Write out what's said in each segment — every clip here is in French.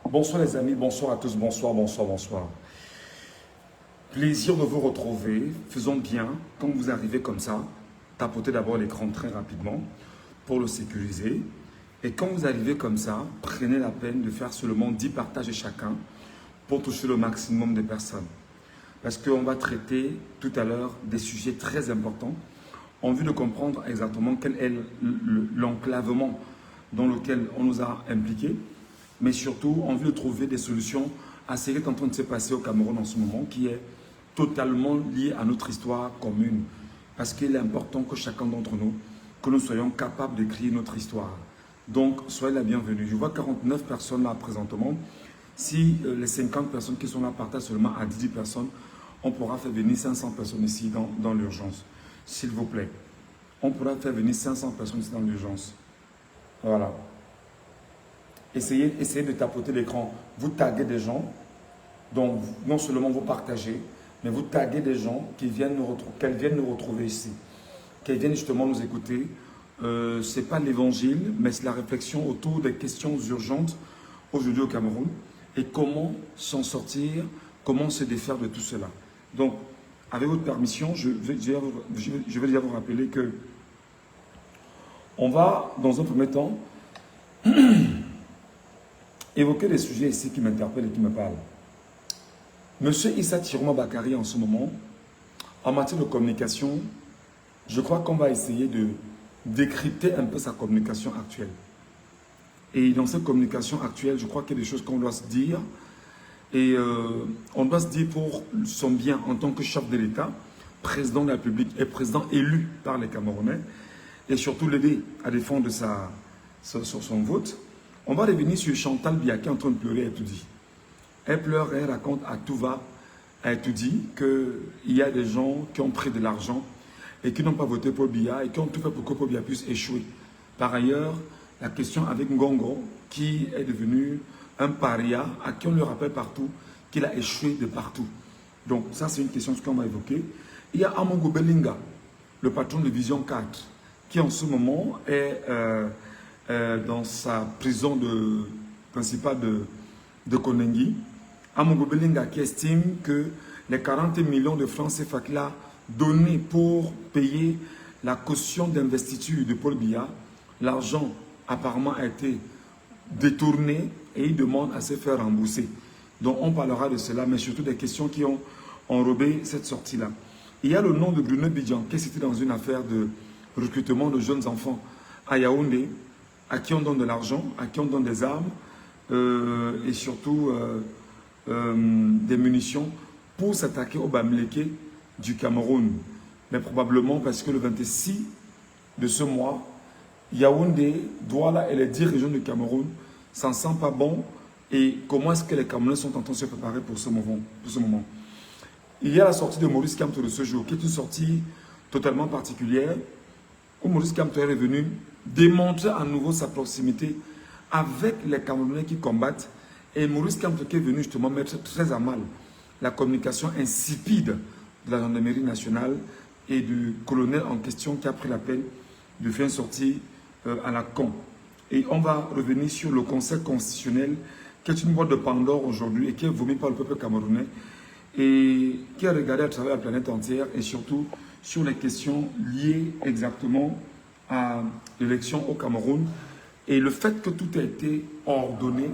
Bonsoir les amis, bonsoir à tous, bonsoir, bonsoir, bonsoir. Plaisir de vous retrouver. Faisons bien, quand vous arrivez comme ça, tapotez d'abord l'écran très rapidement pour le sécuriser. Et quand vous arrivez comme ça, prenez la peine de faire seulement 10 partages chacun pour toucher le maximum de personnes. Parce qu'on va traiter tout à l'heure des sujets très importants en vue de comprendre exactement quel est l'enclavement dans lequel on nous a impliqués, mais surtout en vue de trouver des solutions à ce qui est en train de se passer au Cameroun en ce moment, qui est totalement lié à notre histoire commune. Parce qu'il est important que chacun d'entre nous, que nous soyons capables d'écrire notre histoire. Donc, soyez la bienvenue. Je vois 49 personnes là présentement. Si les 50 personnes qui sont là partagent seulement à 10 personnes, on pourra faire venir 500 personnes ici dans l'urgence. S'il vous plaît. On pourra faire venir 500 personnes ici dans l'urgence. Voilà. Essayez de tapoter l'écran. Vous taguez des gens. Donc, non seulement vous partagez, mais vous taguez des gens qu'elles viennent nous retrouver ici. Qu'elles viennent justement nous écouter. Ce n'est pas l'évangile, mais c'est la réflexion autour des questions urgentes aujourd'hui au Cameroun. Et comment s'en sortir, comment se défaire de tout cela. Donc, avec votre permission, je vais déjà vous rappeler que on va, dans un premier temps, évoquer des sujets ici qui m'interpellent et qui me parlent. Monsieur Issa Chiroma Bakary, en ce moment, en matière de communication, je crois qu'on va essayer de décrypter un peu sa communication actuelle. Et dans cette communication actuelle, je crois qu'il y a des choses qu'on doit se dire. Et on doit se dire pour son bien en tant que chef de l'État, président de la République et président élu par les Camerounais, et surtout l'aider à défendre son vote. On va revenir sur Chantal Biya qui est en train de pleurer, elle tout dit. Elle pleure, elle raconte à tout va, elle tout dit qu'il y a des gens qui ont pris de l'argent et qui n'ont pas voté pour Biya et qui ont tout fait pour que Biya puisse échouer. Par ailleurs, la question avec Ngongo, qui est devenu un paria, à qui on le rappelle partout qu'il a échoué de partout. Donc ça, c'est une question qu'on va évoquer. Il y a Amongo Belinga, le patron de Vision 4, qui en ce moment est dans sa prison principale de Konengi. Amongo Belinga qui estime que les 40 millions de francs CFA qu'il a donnés pour payer la caution d'investiture de Paul Biya, l'argent apparemment a été détourné et il demande à se faire rembourser. Donc on parlera de cela, mais surtout des questions qui ont enrobé cette sortie-là. Il y a le nom de Bruno Bidjan qui est cité dans une affaire de recrutement de jeunes enfants à Yaoundé, à qui on donne de l'argent, à qui on donne des armes et surtout des munitions pour s'attaquer au Bamileke du Cameroun. Mais probablement parce que le 26 de ce mois, Yaoundé, Douala et les 10 régions du Cameroun s'en sentent pas bon. Et comment est-ce que les Camerounais sont en train de se préparer pour ce moment. Il y a la sortie de Maurice Kamto de ce jour, qui est une sortie totalement particulière, où Maurice Kamto est venu démontrer à nouveau sa proximité avec les Camerounais qui combattent. Et Maurice Kamto qui est venu justement mettre très à mal la communication insipide de la gendarmerie nationale et du colonel en question qui a pris la peine de faire une sortie à la con. Et on va revenir sur le Conseil constitutionnel qui est une boîte de Pandore aujourd'hui et qui est vomi par le peuple camerounais et qui a regardé à travers la planète entière et surtout sur les questions liées exactement à l'élection au Cameroun et le fait que tout a été ordonné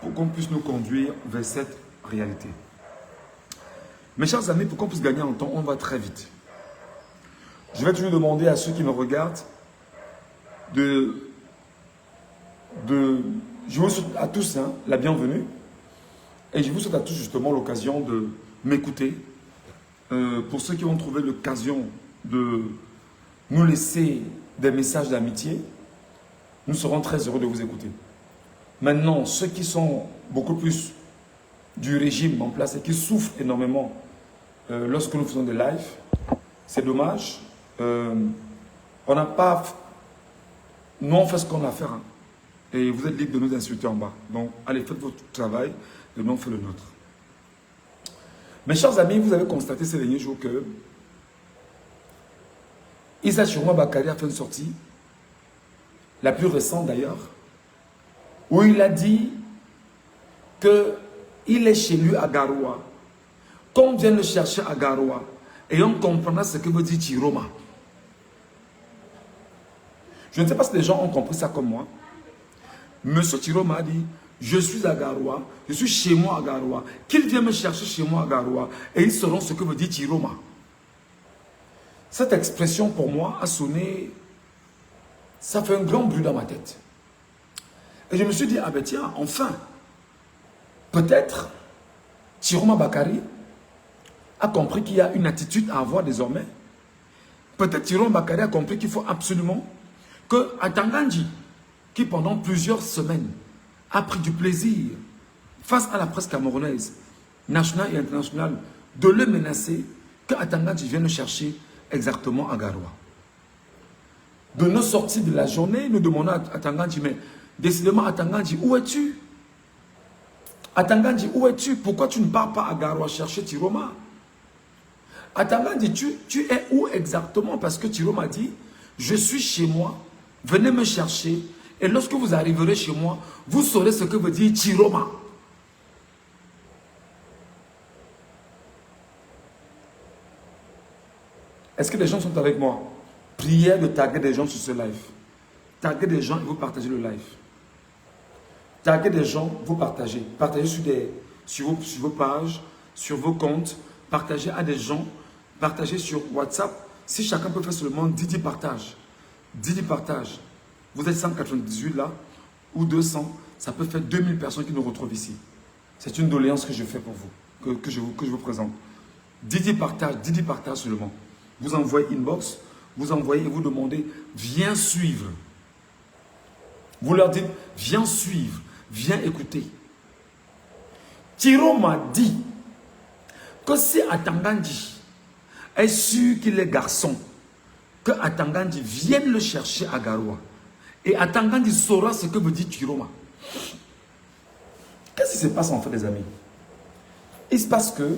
pour qu'on puisse nous conduire vers cette réalité. Mes chers amis, pour qu'on puisse gagner en temps, on va très vite. Je vais toujours demander à ceux qui me regardent je vous souhaite à tous la bienvenue et je vous souhaite à tous justement l'occasion de m'écouter. Pour ceux qui ont trouvé l'occasion de nous laisser des messages d'amitié, nous serons très heureux de vous écouter. Maintenant, ceux qui sont beaucoup plus du régime en place et qui souffrent énormément lorsque nous faisons des lives, c'est dommage. On n'a pas... Nous, on fait ce qu'on a à faire. Et vous êtes libre de nous insulter en bas. Donc, allez, faites votre travail et nous, on fait le nôtre. Mes chers amis, vous avez constaté ces derniers jours que Issa Chiroma Bakary a fait une sortie, la plus récente d'ailleurs, où il a dit qu'il est chez lui à Garoua, qu'on vient le chercher à Garoua, et on comprendra ce que veut dire Chiroma. Je ne sais pas si les gens ont compris ça comme moi. Monsieur Chiroma a dit, je suis à Garoua, je suis chez moi à Garoua, qu'il vienne me chercher chez moi à Garoua, et ils sauront ce que veut dire Chiroma. Cette expression pour moi a sonné, ça fait un grand bruit dans ma tête. Et je me suis dit, ah ben tiens, enfin, peut-être Chiroma Bakary a compris qu'il y a une attitude à avoir désormais. Peut-être Chiroma Bakary a compris qu'il faut absolument que Atangandji, qui pendant plusieurs semaines a pris du plaisir face à la presse camerounaise, nationale et internationale, de le menacer, que Atangandji vienne le chercher exactement à Garoua. De nos sorties de la journée, nous demandons à Atangandji, mais décidément Atangandji, où es-tu? Atangandji, où es-tu? Pourquoi tu ne pars pas à Garoua chercher Chiroma? Atangandji, tu es où exactement? Parce que Chiroma dit, je suis chez moi, venez me chercher, et lorsque vous arriverez chez moi, vous saurez ce que veut dire Chiroma. Est-ce que les gens sont avec moi? Prière de taguer des gens sur ce live. Taguez des gens et vous partagez le live. Taguez des gens, vous partagez. Partagez sur vos pages, sur vos comptes. Partagez à des gens. Partagez sur WhatsApp. Si chacun peut faire seulement 10 partages. 10 partages. Vous êtes 198 là, ou 200. Ça peut faire 2000 personnes qui nous retrouvent ici. C'est une doléance que je fais pour vous. Que je vous présente. 10 partages seulement. Vous envoyez inbox. Vous envoyez et vous demandez, viens suivre. Vous leur dites, viens suivre, viens écouter. Chiro m'a dit que si Atangandji est sûr qu'il est garçon, que Atangandji vienne le chercher à Garoua. Et Atangandji saura ce que veut dire Chiroma. Qu'est-ce qui se passe en fait, les amis? Il se passe que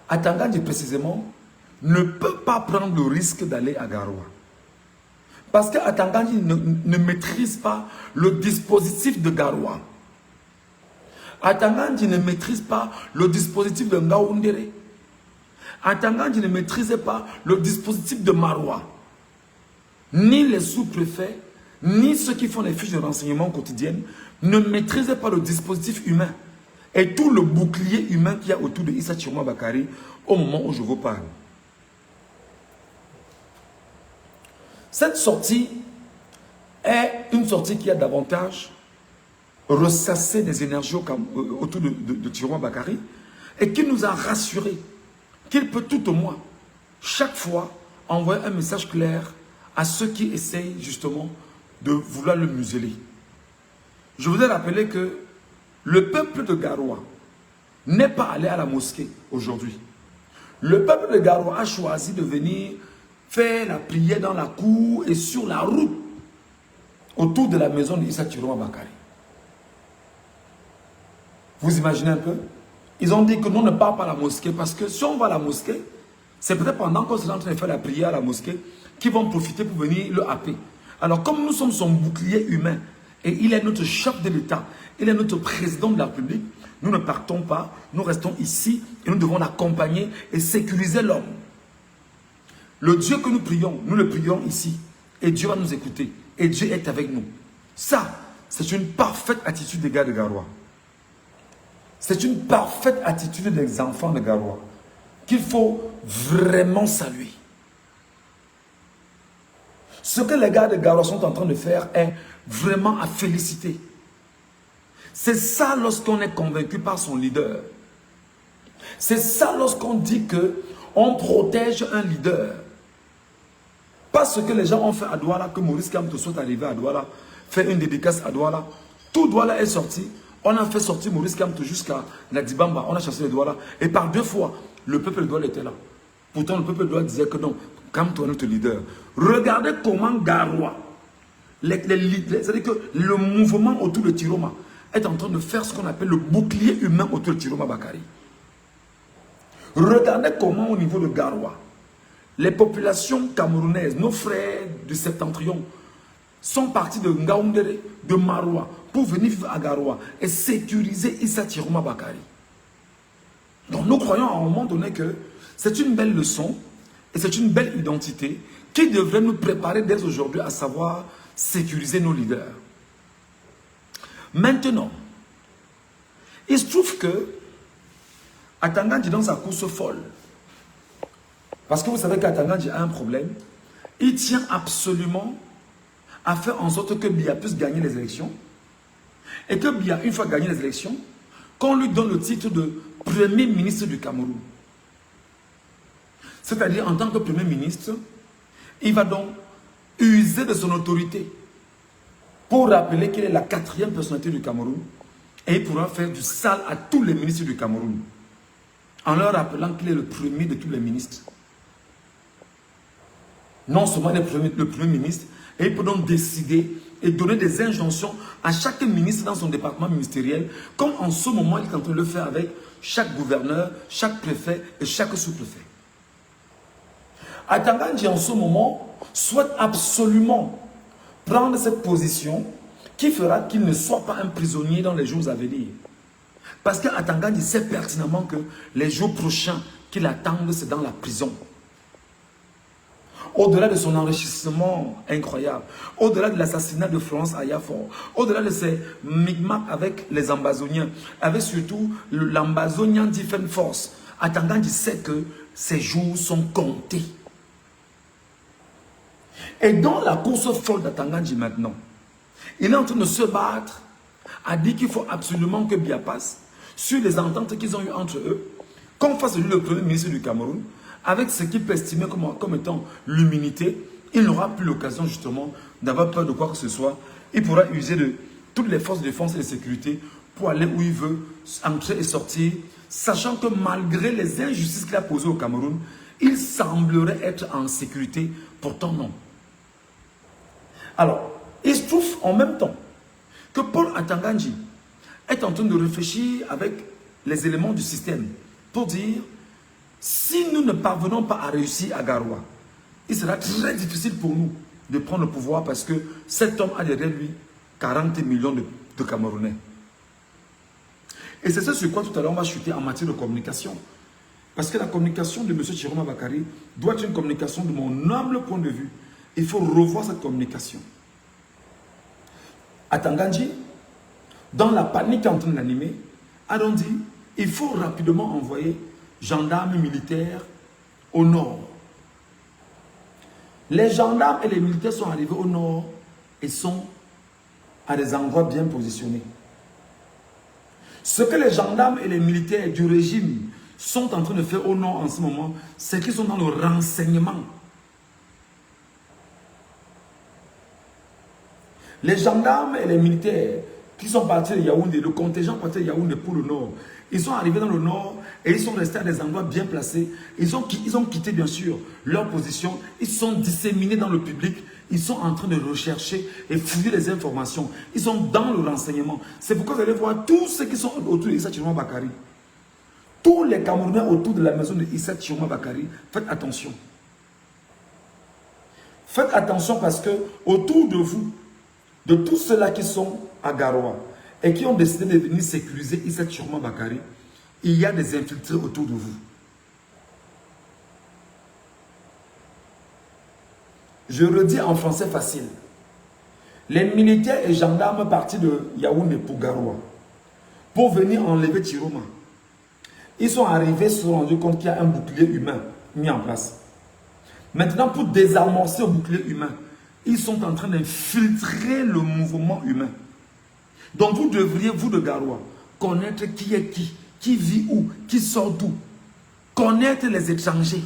Atangandji précisément ne peut pas prendre le risque d'aller à Garoua. Parce que Atangandji ne maîtrise pas le dispositif de Garoua. Atangandji ne maîtrise pas le dispositif de Ngaoundéré. Atangandji ne maîtrisait pas le dispositif de Maroua. Ni les sous-préfets, ni ceux qui font les fiches de renseignement quotidiennes ne maîtrisaient pas le dispositif humain. Et tout le bouclier humain qu'il y a autour de Issa Chiroma Bakary au moment où je vous parle. Cette sortie est une sortie qui a davantage ressassé des énergies autour de Chiroma Bakary et qui nous a rassurés qu'il peut tout au moins, chaque fois, envoyer un message clair à ceux qui essayent justement de vouloir le museler. Je voudrais rappeler que le peuple de Garoua n'est pas allé à la mosquée aujourd'hui. Le peuple de Garoua a choisi de venir faire la prière dans la cour et sur la route autour de la maison d'Issa Chiroma Bakary. Vous imaginez un peu? Ils ont dit que nous ne partons pas à la mosquée parce que si on va à la mosquée, c'est peut-être pendant qu'on est en train de faire la prière à la mosquée qu'ils vont profiter pour venir le happer. Alors comme nous sommes son bouclier humain et il est notre chef de l'État, il est notre président de la République, nous ne partons pas, nous restons ici et nous devons l'accompagner et sécuriser l'homme. Le Dieu que nous le prions ici et Dieu va nous écouter et Dieu est avec nous. Ça, c'est une parfaite attitude des gars de Garoua. C'est une parfaite attitude des enfants de Garoua qu'il faut vraiment saluer. Ce que les gars de Garoua sont en train de faire est vraiment à féliciter. C'est ça lorsqu'on est convaincu par son leader. C'est ça lorsqu'on dit qu'on protège un leader. Pas ce que les gens ont fait à Douala, que Maurice Kamto soit arrivé à Douala, fait une dédicace à Douala. Tout Douala est sorti. On a fait sortir Maurice Kamto jusqu'à Nadibamba. On a chassé les Douala. Et par 2 fois, le peuple de Douala était là. Pourtant, le peuple de Douala disait que non, Kamto est notre leader. Regardez comment Garoua, c'est-à-dire que le mouvement autour de Chiroma est en train de faire ce qu'on appelle le bouclier humain autour de Chiroma Bakary. Regardez comment au niveau de Garoua, les populations camerounaises, nos frères du septentrion, sont partis de Ngaoundéré, de Maroua, pour venir vivre à Garoua et sécuriser Issa Chiroma Bakary. Donc nous croyons à un moment donné que c'est une belle leçon et c'est une belle identité qui devrait nous préparer dès aujourd'hui à savoir sécuriser nos leaders. Maintenant, il se trouve que Atangandji dans sa course folle, parce que vous savez qu'Atangandji a un problème, il tient absolument à faire en sorte que Biya puisse gagner les élections et que Biya, une fois gagné les élections, qu'on lui donne le titre de Premier ministre du Cameroun. C'est-à-dire, en tant que Premier ministre, il va donc user de son autorité pour rappeler qu'il est la 4e personnalité du Cameroun et il pourra faire du sale à tous les ministres du Cameroun en leur rappelant qu'il est le premier de tous les ministres. Non seulement le premier ministre, et il peut donc décider et donner des injonctions à chaque ministre dans son département ministériel, comme en ce moment il est en train de le faire avec chaque gouverneur, chaque préfet et chaque sous-préfet. Atangandji en ce moment souhaite absolument prendre cette position qui fera qu'il ne soit pas un prisonnier dans les jours à venir. Parce qu'Atangandji sait pertinemment que les jours prochains qui l'attendent, c'est dans la prison. Au-delà de son enrichissement incroyable, au-delà de l'assassinat de Florence Ayafor, au-delà de ses micmacs avec les Ambazoniens, avec surtout l'Ambazonian Defense Force, Atangandji sait que ses jours sont comptés. Et dans la course folle d'Atangandji maintenant, il est en train de se battre à dire qu'il faut absolument que Biya passe sur les ententes qu'ils ont eues entre eux, qu'on fasse lui le premier ministre du Cameroun, avec ce qu'il peut estimer comme étant l'humilité. Il n'aura plus l'occasion justement d'avoir peur de quoi que ce soit. Il pourra user de toutes les forces de défense et de sécurité pour aller où il veut, entrer et sortir, sachant que malgré les injustices qu'il a posées au Cameroun, il semblerait être en sécurité, pourtant non. Alors, il se trouve en même temps que Paul Atangandji est en train de réfléchir avec les éléments du système pour dire, si nous ne parvenons pas à réussir à Garoua, il sera très difficile pour nous de prendre le pouvoir parce que cet homme a derrière lui 40 millions de Camerounais. Et c'est ce sur quoi tout à l'heure on va chuter en matière de communication. Parce que la communication de M. Chiroma Bakary doit être une communication de mon humble point de vue. Il faut revoir cette communication. Atangandji, dans la panique en train de l'animer, a donc dit, il faut rapidement envoyer gendarmes militaires au nord. Les gendarmes et les militaires sont arrivés au nord et sont à des endroits bien positionnés. Ce que les gendarmes et les militaires du régime sont en train de faire au nord en ce moment, c'est qu'ils sont dans le renseignement. Les gendarmes et les militaires qui sont partis de Yaoundé, le contingent parti de Yaoundé pour le nord, ils sont arrivés dans le nord et ils sont restés à des endroits bien placés. Ils ont quitté bien sûr leur position, ils sont disséminés dans le public, ils sont en train de rechercher et fouiller les informations. Ils sont dans le renseignement. C'est pourquoi vous allez voir tous ceux qui sont autour d'Issa Chiroma Bakary. Tous les Camerounais autour de la maison de Issa Chiroma Bakary, faites attention. Faites attention parce que autour de vous, de tous ceux-là qui sont à Garoua et qui ont décidé de venir sécuriser Issa Chiroma Bakary, il y a des infiltrés autour de vous. Je redis en français facile. Les militaires et gendarmes partis de Yaoundé pour Garoua pour venir enlever Chiroma. Ils sont arrivés, se sont rendus compte qu'il y a un bouclier humain mis en place. Maintenant, pour désamorcer le bouclier humain, ils sont en train d'infiltrer le mouvement humain. Donc vous devriez, vous de Garoua, connaître qui est qui vit où, qui sort d'où. Connaître les étrangers.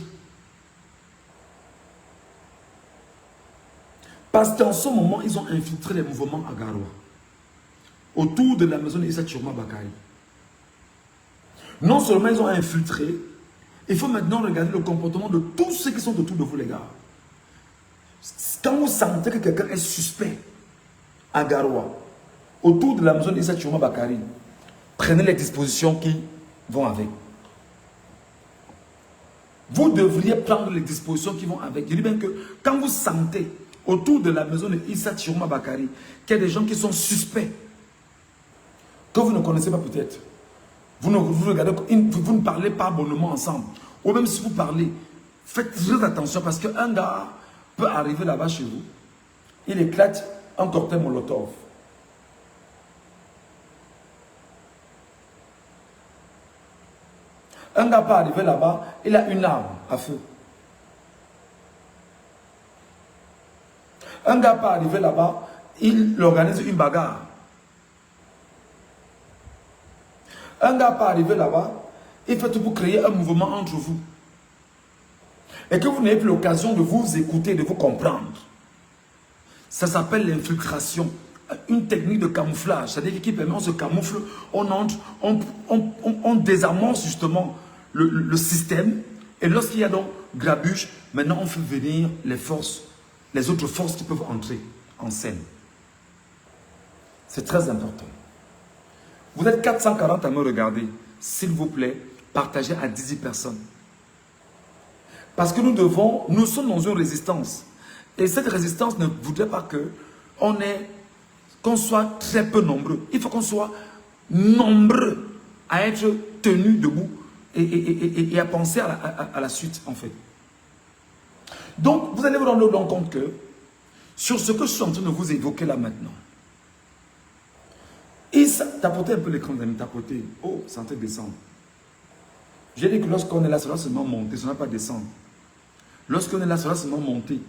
Parce qu'en ce moment, ils ont infiltré les mouvements à Garoua. Autour de la maison d'Issa Chiroma Bakary. Non seulement ils ont infiltré, il faut maintenant regarder le comportement de tous ceux qui sont autour de vous, les gars. Quand vous sentez que quelqu'un est suspect à Garoua, autour de la maison d'Issa Chiroma Bakary, prenez les dispositions qui vont avec. Vous devriez prendre les dispositions qui vont avec. Je dis bien que quand vous sentez autour de la maison de Issa Chiroma Bakary, qu'il y a des gens qui sont suspects, que vous ne connaissez pas peut-être. Vous regardez, vous ne parlez pas bonnement ensemble. Ou même si vous parlez, faites très attention parce qu'un gars peut arriver là-bas chez vous, il éclate un cocktail Molotov. Un gars peut arriver là-bas, il a une arme à feu. Un gars peut arriver là-bas, il organise une bagarre. Un gars peut arriver là-bas, il fait tout pour créer un mouvement entre vous. Et que vous n'ayez plus l'occasion de vous écouter, de vous comprendre. Ça s'appelle l'infiltration. Une technique de camouflage. C'est-à-dire qu'il permet, on se camoufle, on entre, on désamorce justement le système. Et lorsqu'il y a donc grabuge, maintenant on fait venir les forces, les autres forces qui peuvent entrer en scène. C'est très important. Vous êtes 440 à me regarder. S'il vous plaît, partagez à 10 personnes. Parce que nous sommes dans une résistance. Et cette résistance ne voudrait pas qu'on soit très peu nombreux. Il faut qu'on soit nombreux à être tenus debout et à penser à la suite, en fait. Donc, vous allez vous rendre compte que sur ce que je suis en train de vous évoquer là maintenant, tapotez un peu l'écran, vous allez tapoter. Oh, c'est en train de descendre. J'ai dit que lorsqu'on est là, ça doit seulement monter, ça ne va pas descendre. Lorsqu'on est là, ça doit seulement monter.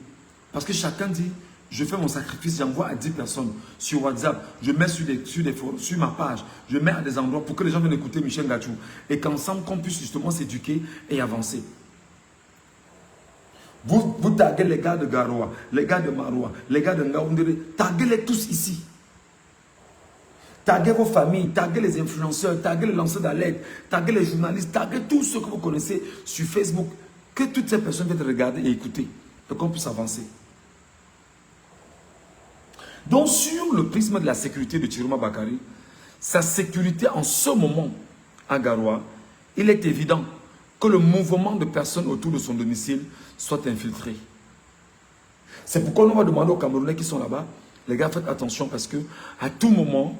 Parce que chacun dit, je fais mon sacrifice, j'envoie à 10 personnes sur WhatsApp, je mets sur ma page, je mets à des endroits pour que les gens viennent écouter Michel Gachou. Et qu'ensemble, qu'on puisse justement s'éduquer et avancer. Vous taguez les gars de Garoua, les gars de Maroua, les gars de Ngaoundéré, taguez-les tous ici. Taguez vos familles, taguez les influenceurs, taguez les lanceurs d'alerte, taguez les journalistes, taguez tous ceux que vous connaissez sur Facebook. Que toutes ces personnes viennent regarder et écouter, et qu'on puisse avancer. Donc sur le prisme de la sécurité de Chiroma Bakary, sa sécurité en ce moment à Garoua, il est évident que le mouvement de personnes autour de son domicile soit infiltré. C'est pourquoi on va demander aux Camerounais qui sont là-bas, les gars, faites attention parce que à tout moment,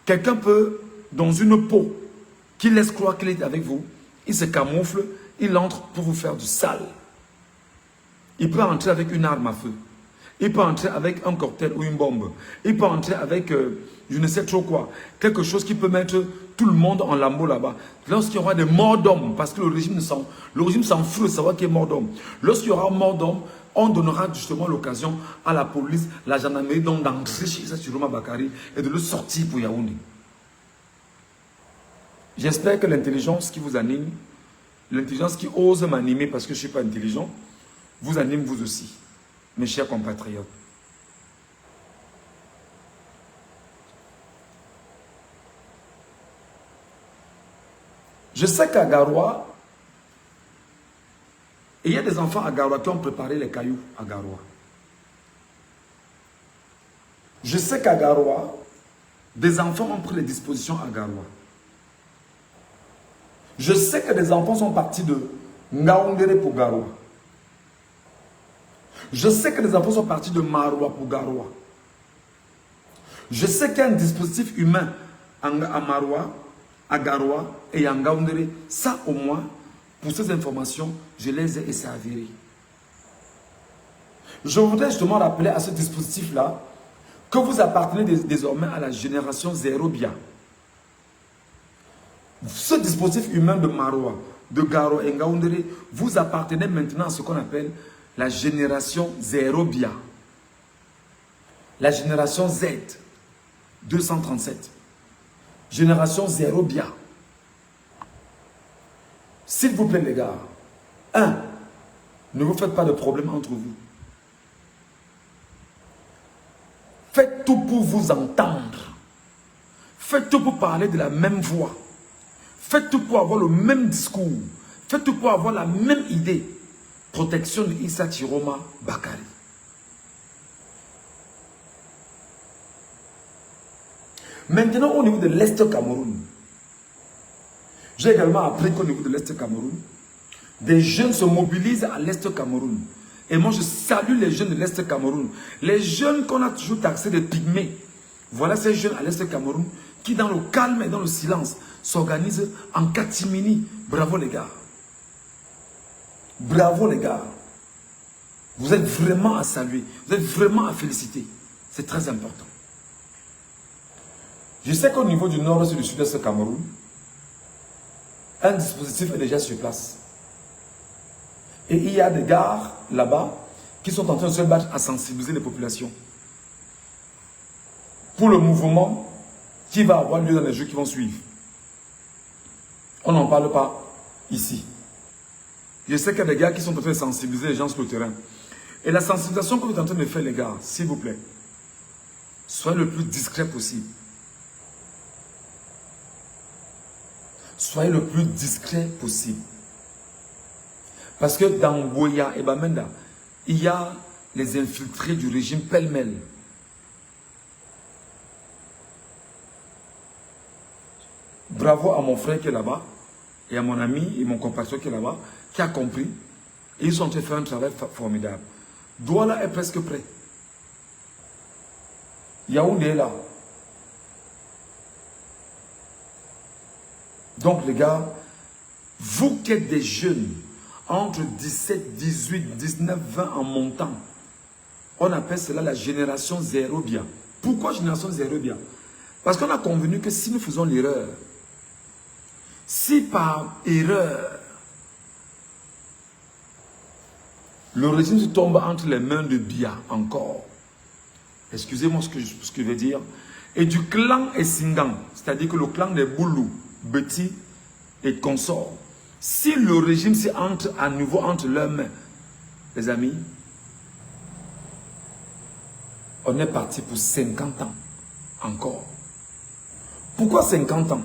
quelqu'un peut, dans une peau, qui laisse croire qu'il est avec vous, il se camoufle, il entre pour vous faire du sale. Il peut entrer avec une arme à feu. Il peut entrer avec un cocktail ou une bombe. Il peut entrer avec, je ne sais trop quoi, quelque chose qui peut mettre tout le monde en lambeau là-bas. Lorsqu'il y aura des morts d'hommes, parce que le régime s'en fout de savoir qu'il y a mort d'hommes. Lorsqu'il y aura mort d'hommes, on donnera justement l'occasion à la police, la gendarmerie, d'entrer chez Chiroma Bakary et de le sortir pour Yaoundé. J'espère que l'intelligence qui vous anime, l'intelligence qui ose m'animer parce que je ne suis pas intelligent, vous anime vous aussi, mes chers compatriotes. Je sais qu'à Garoua, il y a des enfants à Garoua qui ont préparé les cailloux à Garoua. Je sais qu'à Garoua, des enfants ont pris les dispositions à Garoua. Je sais que des enfants sont partis de Ngaoundéré pour Garoua. Je sais que des enfants sont partis de Maroua pour Garoua. Je sais qu'il y a un dispositif humain à Maroua, à Garoua et à Ngaoundéré. Ça au moins, pour ces informations, je les ai et c'est avéré. Je voudrais justement rappeler à ce dispositif-là que vous appartenez désormais à la génération zéro bien. Ce dispositif humain de Maroua, de Garo et Ngaoundéré, vous appartenez maintenant à ce qu'on appelle la génération zéro bien. La génération Z, 237. Génération zéro bien. S'il vous plaît les gars, 1. Ne vous faites pas de problème entre vous. Faites tout pour vous entendre. Faites tout pour parler de la même voix. Faites tout pour avoir le même discours. Faites tout pour avoir la même idée. Protection de Issa Chiroma Bakary. Maintenant, au niveau de l'Est Cameroun, j'ai également appris qu'au niveau de l'Est Cameroun, des jeunes se mobilisent à l'Est Cameroun. Et moi, je salue les jeunes de l'Est Cameroun. Les jeunes qu'on a toujours taxés de pygmées. Voilà ces jeunes à l'Est Cameroun qui, dans le calme et dans le silence, s'organisent en catimini. Bravo les gars. Bravo les gars. Vous êtes vraiment à saluer. Vous êtes vraiment à féliciter. C'est très important. Je sais qu'au niveau du nord et du sud-est Cameroun, un dispositif est déjà sur place. Et il y a des gares là-bas qui sont en train de se battre à sensibiliser les populations pour le mouvement qui va avoir lieu dans les jours qui vont suivre. On n'en parle pas ici. Je sais qu'il y a des gars qui sont en train de sensibiliser les gens sur le terrain. Et la sensibilisation que vous êtes en train de faire, les gars, s'il vous plaît, soyez le plus discret possible. Soyez le plus discret possible. Parce que dans Boya et Bamenda, il y a les infiltrés du régime pêle-mêle. Bravo à mon frère qui est là-bas, et à mon ami et mon compatriote qui est là-bas, qui a compris. Et ils sont en train de faire un travail formidable. Douala est presque prêt. Yaoundé est là. Donc les gars, vous qui êtes des jeunes, entre 17, 18, 19, 20 en montant, on appelle cela la génération zéro bien. Pourquoi génération zéro bien? Parce qu'on a convenu que si nous faisons l'erreur, si par erreur, le régime se tombe entre les mains de Bia encore, excusez-moi ce que je veux dire, et du clan Essingan, c'est-à-dire que le clan des Boulou, Betty et consorts, si le régime entre à nouveau entre leurs mains, les amis, on est parti pour 50 ans encore. Pourquoi 50 ans?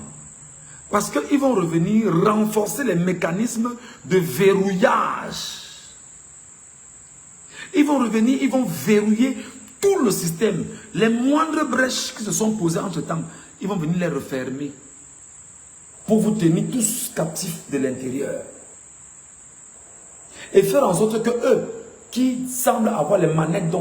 Parce qu'ils vont revenir renforcer les mécanismes de verrouillage. Ils vont revenir, ils vont verrouiller tout le système. Les moindres brèches qui se sont posées entre-temps, ils vont venir les refermer pour vous tenir tous captifs de l'intérieur. Et faire en sorte que eux, qui semblent avoir les manettes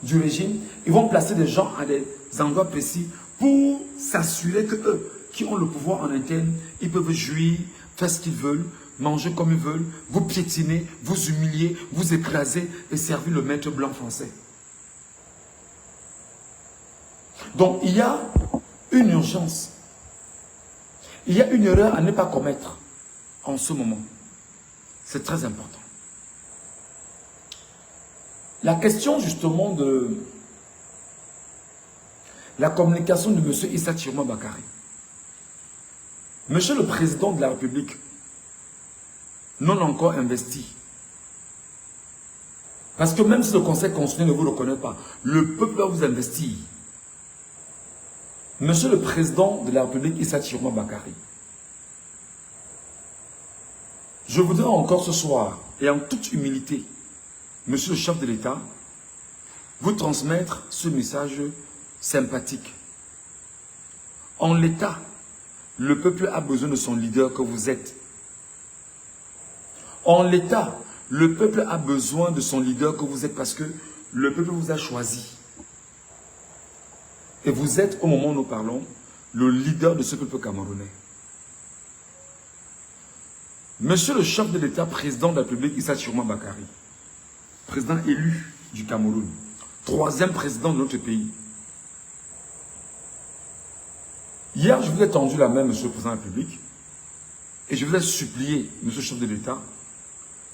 du régime, ils vont placer des gens à des endroits précis pour s'assurer que eux, qui ont le pouvoir en interne, ils peuvent jouir, faire ce qu'ils veulent, manger comme ils veulent, vous piétiner, vous humilier, vous écraser et servir le maître blanc français. Donc il y a une urgence. Il y a une erreur à ne pas commettre en ce moment. C'est très important. La question justement de la communication de M. Issa Chiroma Bakary. Monsieur le Président de la République, non encore investi. Parce que même si le Conseil constitutionnel ne vous reconnaît pas, le peuple va vous investir. Monsieur le Président de la République, Issa Chiroma Bakary, je voudrais encore ce soir, et en toute humilité, Monsieur le chef de l'État, vous transmettre ce message sympathique. En l'État, le peuple a besoin de son leader que vous êtes. En l'État, le peuple a besoin de son leader que vous êtes parce que le peuple vous a choisi. Et vous êtes, au moment où nous parlons, le leader de ce peuple camerounais. Monsieur le chef de l'État, président de la République, Issa Chiroma Bakary, président élu du Cameroun, 3e président de notre pays. Hier, je vous ai tendu la main, monsieur le président de la République, et je vous ai supplié, monsieur le chef de l'État,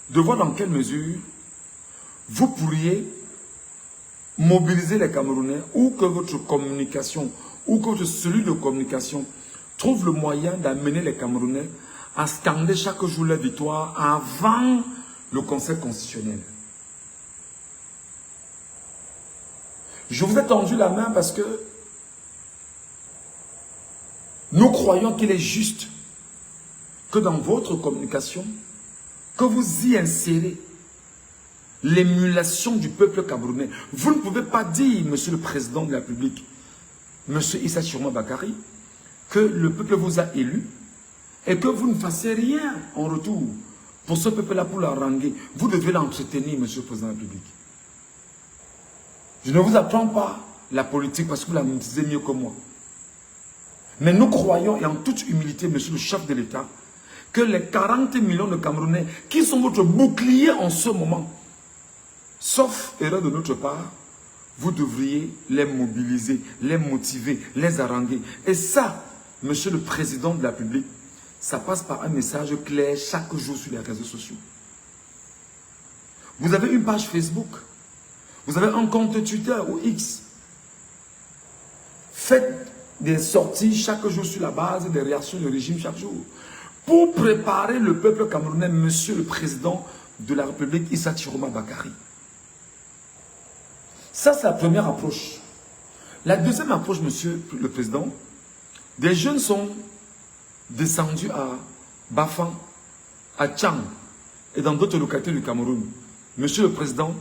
de voir dans quelle mesure vous pourriez mobiliser les Camerounais ou que votre communication ou que votre cellule de communication trouve le moyen d'amener les Camerounais à scander chaque jour la victoire avant le Conseil constitutionnel. Je vous ai tendu la main parce que nous croyons qu'il est juste que dans votre communication, que vous y insérez l'émulation du peuple camerounais. Vous ne pouvez pas dire, monsieur le président de la République, monsieur Issa Chiroma Bakary, que le peuple vous a élu et que vous ne fassiez rien en retour pour ce peuple-là, pour l'haranguer. Vous devez l'entretenir, Monsieur le Président de la République. Je ne vous apprends pas la politique parce que vous la maîtrisez mieux que moi. Mais nous croyons, et en toute humilité, Monsieur le chef de l'État, que les 40 millions de Camerounais qui sont votre bouclier en ce moment, sauf erreur de notre part, vous devriez les mobiliser, les motiver, les haranguer. Et ça, Monsieur le Président de la République, ça passe par un message clair chaque jour sur les réseaux sociaux. Vous avez une page Facebook, vous avez un compte Twitter ou X. Faites des sorties chaque jour sur la base des réactions du régime chaque jour. Pour préparer le peuple camerounais, Monsieur le Président de la République, Issa Chiroma Bakary. Ça, c'est la première approche. La deuxième approche, Monsieur le Président, des jeunes sont descendus à Bafang, à Tchang et dans d'autres localités du Cameroun. Monsieur le Président,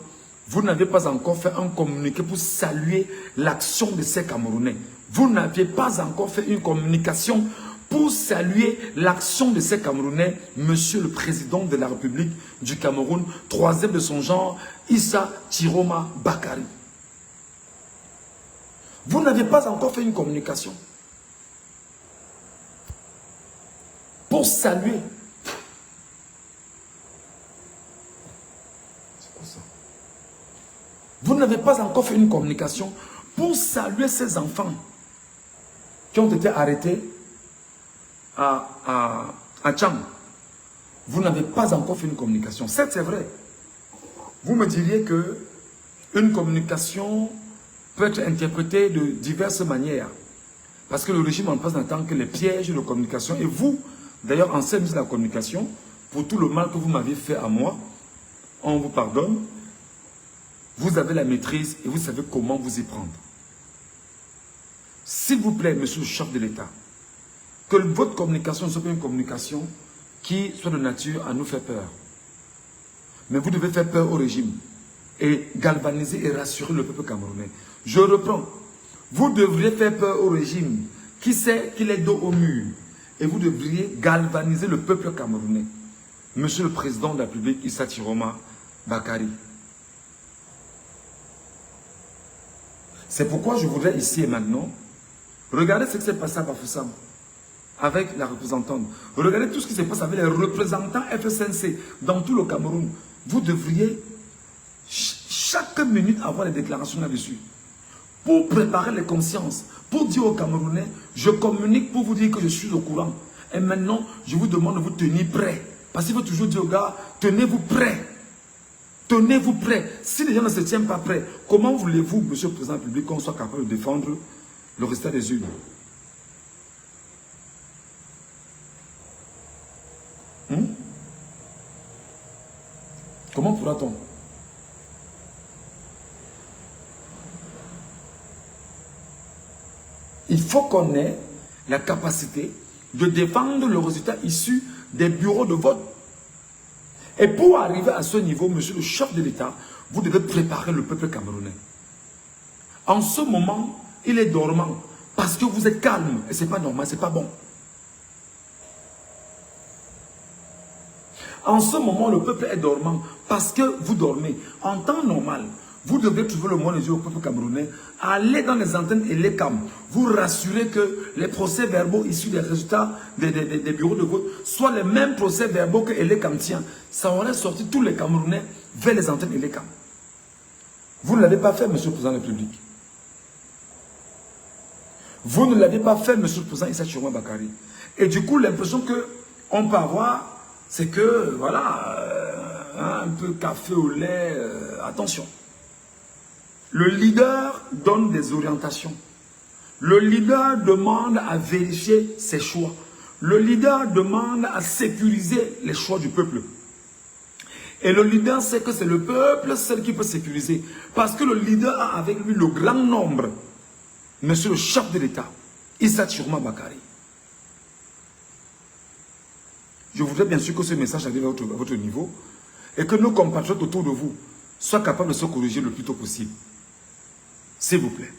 vous n'avez pas encore fait un communiqué pour saluer l'action de ces Camerounais. Vous n'avez pas encore fait une communication pour saluer l'action de ces Camerounais, Monsieur le Président de la République du Cameroun, troisième de son genre, Issa Chiroma Bakary. Vous n'avez pas encore fait une communication pour saluer. C'est quoi ça? Vous n'avez pas encore fait une communication pour saluer ces enfants qui ont été arrêtés à Tchang. Vous n'avez pas encore fait une communication. Certes, c'est vrai. Vous me diriez que une communication peut être interprétée de diverses manières. Parce que le régime en place n'attend que les pièges de communication. Et vous, d'ailleurs, en service de la communication, pour tout le mal que vous m'avez fait à moi, on vous pardonne. Vous avez la maîtrise et vous savez comment vous y prendre. S'il vous plaît, Monsieur le chef de l'État, que votre communication ne soit pas une communication qui soit de nature à nous faire peur. Mais vous devez faire peur au régime et galvaniser et rassurer le peuple camerounais. Je reprends. Vous devriez faire peur au régime qui sait qu'il est dos au mur. Et vous devriez galvaniser le peuple camerounais. Monsieur le Président de la République, Issa Chiroma Bakary. C'est pourquoi je voudrais ici et maintenant, regardez ce qui s'est passé à Bafoussam avec la représentante. Regardez tout ce qui s'est passé avec les représentants FSNC dans tout le Cameroun. Vous devriez chaque minute avoir des déclarations là-dessus. Pour préparer les consciences, pour dire aux Camerounais, je communique pour vous dire que je suis au courant. Et maintenant, je vous demande de vous tenir prêts. Parce qu'il faut toujours dire aux gars, tenez-vous prêts. Tenez-vous prêts. Si les gens ne se tiennent pas prêts, comment voulez-vous, Monsieur le Président de la République, qu'on soit capable de défendre le résultat des urnes? Comment pourra-t-on? Il faut qu'on ait la capacité de défendre le résultat issu des bureaux de vote. Et pour arriver à ce niveau, Monsieur le chef de l'État, vous devez préparer le peuple camerounais. En ce moment, il est dormant parce que vous êtes calme. Et ce n'est pas normal, ce n'est pas bon. En ce moment, le peuple est dormant parce que vous dormez. En temps normal, vous devez trouver le moyen de dire au peuple camerounais, allez dans les antennes et les cams, vous rassurez que les procès-verbaux issus des résultats des bureaux de vote soient les mêmes procès-verbaux que Elecam tient. Ça aurait sorti tous les Camerounais vers les antennes et les cams. Vous ne l'avez pas fait, Monsieur le Président de la République. Vous ne l'avez pas fait, Monsieur le Président Issa Chiroma Bakary. Et du coup, l'impression qu'on peut avoir, c'est que, voilà, un peu café au lait, attention. Le leader donne des orientations. Le leader demande à vérifier ses choix. Le leader demande à sécuriser les choix du peuple. Et le leader sait que c'est le peuple seul qui peut sécuriser. Parce que le leader a avec lui le grand nombre. Monsieur le chef de l'État, Issa Chiroma Bakary. Je voudrais bien sûr que ce message arrive à votre niveau et que nos compatriotes autour de vous soient capables de se corriger le plus tôt possible. S'il vous plaît.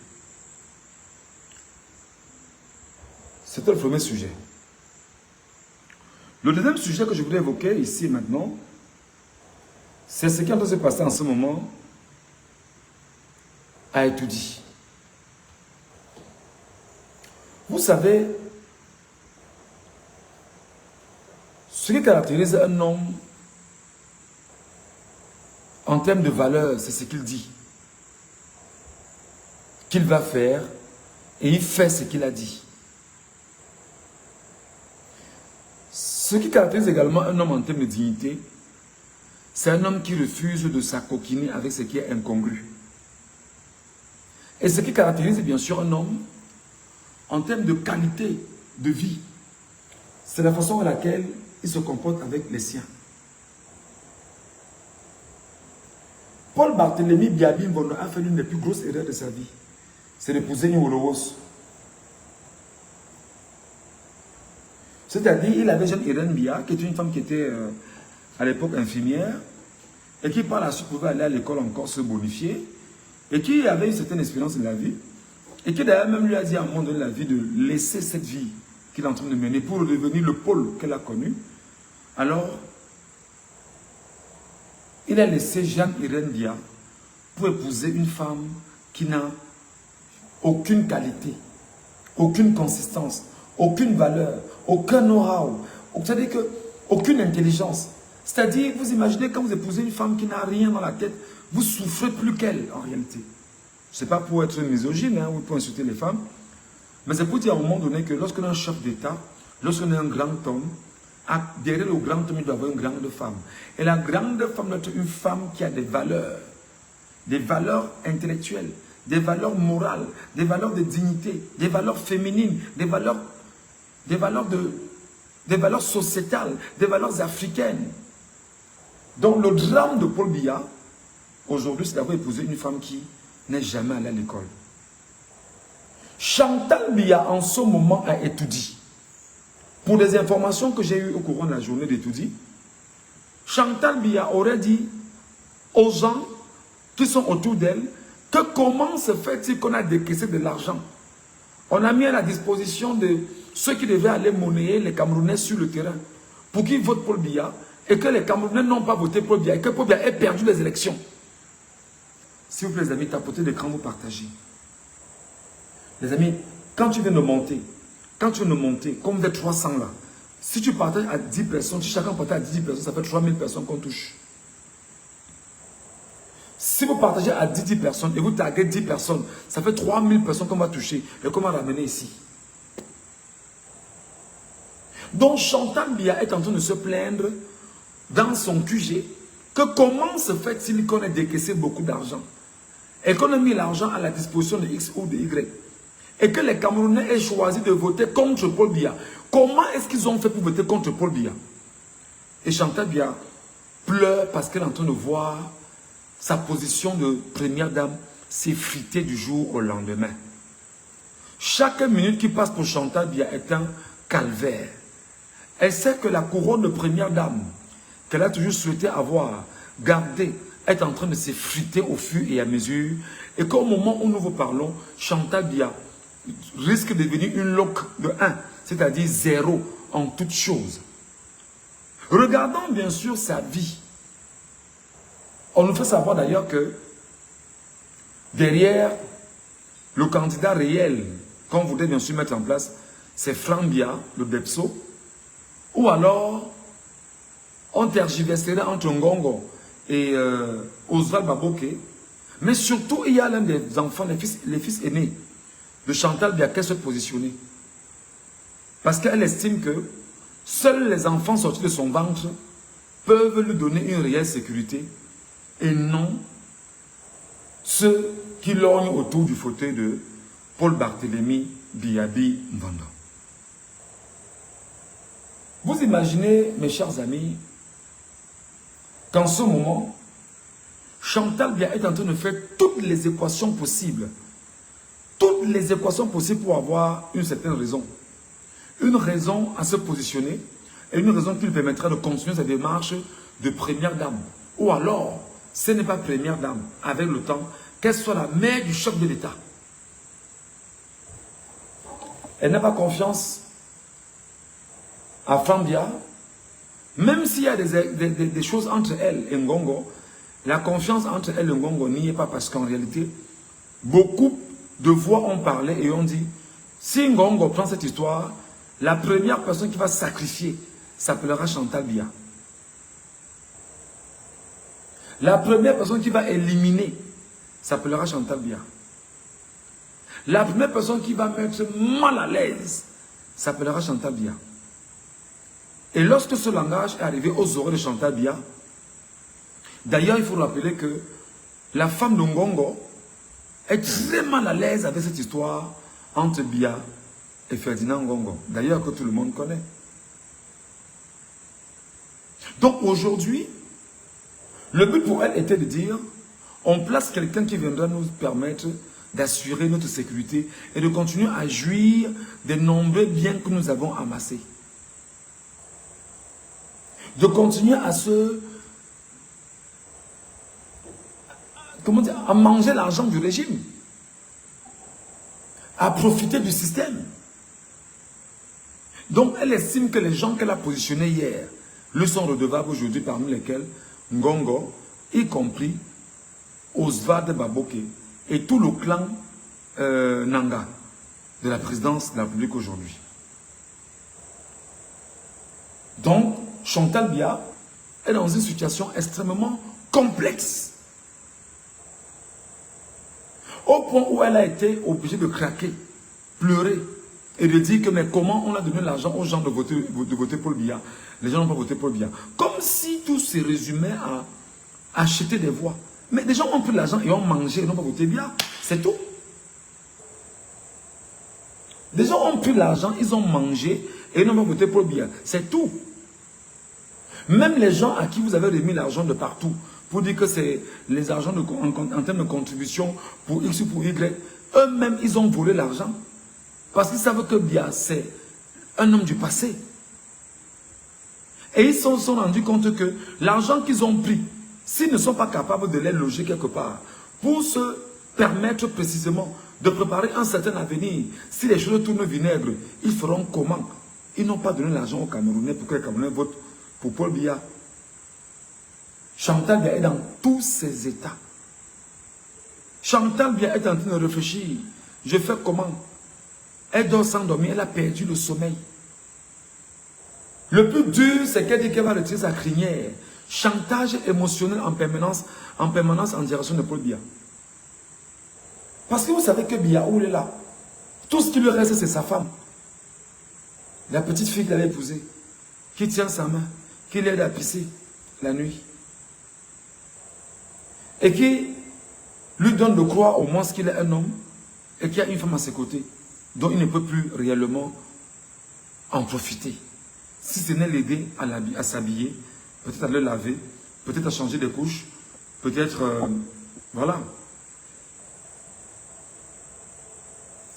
C'était le premier sujet. Le deuxième sujet que je voudrais évoquer ici et maintenant, c'est ce qui est en train de se passer en ce moment à Etoudi. Vous savez, ce qui caractérise un homme en termes de valeur, c'est ce qu'il dit, qu'il va faire, et il fait ce qu'il a dit. Ce qui caractérise également un homme en termes de dignité, c'est un homme qui refuse de s'acoquiner avec ce qui est incongru. Et ce qui caractérise bien sûr un homme en termes de qualité de vie, c'est la façon à laquelle il se comporte avec les siens. Paul Barthélemy Biabi Mbondo a fait l'une des plus grosses erreurs de sa vie. C'est d'épouser Nyolowos. C'est-à-dire, il avait jeune Irène Bia, qui est une femme qui était à l'époque infirmière, et qui par la suite pouvait aller à l'école encore se bonifier, et qui avait une certaine expérience de la vie, et qui d'ailleurs même lui a dit à un moment donné de la vie de laisser cette vie qu'il est en train de mener pour devenir le pôle qu'elle a connu. Alors, il a laissé Jeanne-Irène Bia pour épouser une femme qui n'a aucune qualité, aucune consistance, aucune valeur, aucun know-how, c'est-à-dire aucune intelligence. C'est-à-dire, vous imaginez quand vous épousez une femme qui n'a rien dans la tête, vous souffrez plus qu'elle en réalité. Ce n'est pas pour être misogyne hein, ou pour insulter les femmes, mais c'est pour dire à un moment donné que lorsqu'on est un chef d'État, lorsqu'on est un grand homme, derrière le grand homme, il doit y avoir une grande femme. Et la grande femme doit être une femme qui a des valeurs intellectuelles, des valeurs morales, des valeurs de dignité, des valeurs féminines, des valeurs sociétales, des valeurs africaines. Donc le drame de Paul Biya, aujourd'hui, c'est d'avoir épousé une femme qui n'est jamais allée à l'école. Chantal Biya, en ce moment, a étudié. Pour des informations que j'ai eues au courant de la journée d'étudier, Chantal Biya aurait dit aux gens qui sont autour d'elle que comment se fait-il qu'on a décaissé de l'argent. On a mis à la disposition de ceux qui devaient aller monnayer les Camerounais sur le terrain pour qu'ils votent Paul Biya et que les Camerounais n'ont pas voté Paul Biya et que Paul Biya ait perdu les élections. S'il vous plaît les amis, tapotez l'écran, vous partagez. Les amis, quand tu viens de monter, comme vous êtes 300 là, si tu partages à 10 personnes, si chacun partage à 10 personnes, ça fait 3000 personnes qu'on touche. Si vous partagez à 10 personnes et vous taguez 10 personnes, ça fait 3000 personnes qu'on va toucher et qu'on va ramener ici. Donc Chantal Biya est en train de se plaindre dans son QG que comment se fait-il qu'on ait décaissé beaucoup d'argent et qu'on a mis l'argent à la disposition de X ou de Y et que les Camerounais aient choisi de voter contre Paul Biya. Comment est-ce qu'ils ont fait pour voter contre Paul Biya? Et Chantal Biya pleure parce qu'elle est en train de voir sa position de première dame s'effriter du jour au lendemain. Chaque minute qui passe pour Chantal Biya est un calvaire. Elle sait que la couronne de première dame qu'elle a toujours souhaité avoir, gardée, est en train de s'effriter au fur et à mesure. Et qu'au moment où nous vous parlons, Chantal Biya risque de devenir une loque de 1, c'est-à-dire 0 en toutes choses. Regardons bien sûr sa vie. On nous fait savoir d'ailleurs que derrière le candidat réel qu'on voudrait bien sûr mettre en place, c'est Franck Biya, le Depso, ou alors on tergiverserait entre Ngongo et Oswald Baboke. Mais surtout, il y a l'un des enfants, les fils aînés de Chantal Biya qui se positionner. Parce qu'elle estime que seuls les enfants sortis de son ventre peuvent lui donner une réelle sécurité et non ceux qui lorgnent autour du fauteuil de Paul Barthélemy Biabi Mbondo. Vous imaginez, mes chers amis, qu'en ce moment, Chantal Biya est en train de faire toutes les équations possibles. Toutes les équations possibles pour avoir une certaine raison. Une raison à se positionner et une raison qui lui permettra de continuer sa démarche de première dame. Ou alors, ce n'est pas première dame, avec le temps, qu'elle soit la mère du chef de l'État. Elle n'a pas confiance à Franck Biya, Même s'il y a des choses entre elle et Ngongo, la confiance entre elle et Ngongo n'y est pas parce qu'en réalité, beaucoup de voix ont parlé et ont dit, si Ngongo prend cette histoire, la première personne qui va sacrifier s'appellera Chantal Biya. La première personne qui va éliminer s'appellera Chantal Biya. La première personne qui va mettre mal à l'aise s'appellera Chantal Biya. Et lorsque ce langage est arrivé aux oreilles de Chantal Biya, d'ailleurs il faut rappeler que la femme de Ngongo est très mal à l'aise avec cette histoire entre Biya et Ferdinand Ngongo. D'ailleurs que tout le monde connaît. Donc aujourd'hui, le but pour elle était de dire, on place quelqu'un qui viendra nous permettre d'assurer notre sécurité et de continuer à jouir des nombreux biens que nous avons amassés. De continuer à comment dire, à manger l'argent du régime, à profiter du système. Donc elle estime que les gens qu'elle a positionnés hier le sont redevables aujourd'hui, parmi lesquels Ngongo, y compris Oswald Baboke et tout le clan Nanga de la présidence de la République aujourd'hui. Donc, Chantal Biya est dans une situation extrêmement complexe. Au point où elle a été obligée de craquer, pleurer et de dire que mais comment on a donné l'argent aux gens de voter pour Biya. Les gens n'ont pas voté pour Biya. Comme si tout se résumait à acheter des voix. Mais des gens ont pris l'argent et ont mangé et n'ont pas voté Biya. C'est tout. Des gens ont pris l'argent, ils ont mangé et n'ont pas voté pour Biya. C'est tout. Même les gens à qui vous avez remis l'argent de partout, pour dire que c'est les argents en termes de contribution pour X ou pour Y, eux-mêmes, ils ont volé l'argent. Parce qu'ils savent que Biya, c'est un homme du passé. Et ils se sont rendus compte que l'argent qu'ils ont pris, s'ils ne sont pas capables de les loger quelque part, pour se permettre précisément de préparer un certain avenir, si les choses tournent vinaigre, ils feront comment? Ils n'ont pas donné l'argent aux Camerounais pour que les Camerounais votent pour Paul Biya. Chantal Biya est dans tous ses états. Chantal Biya est en train de réfléchir. Je fais comment? Elle dort sans dormir, elle a perdu le sommeil. Le plus dur, c'est qu'elle dit qu'elle va retirer sa crinière. Chantage émotionnel en permanence en direction de Paul Biya. Parce que vous savez que Biya, où il est là, tout ce qui lui reste, c'est sa femme. La petite fille qu'il avait épousée, qui tient sa main, qui l'aide à pisser la nuit. Et qui lui donne de croire au moins qu'il est un homme et qu'il y a une femme à ses côtés, dont il ne peut plus réellement en profiter. Si ce n'est l'aider à s'habiller, peut-être à le laver, peut-être à changer des couches, peut-être... voilà.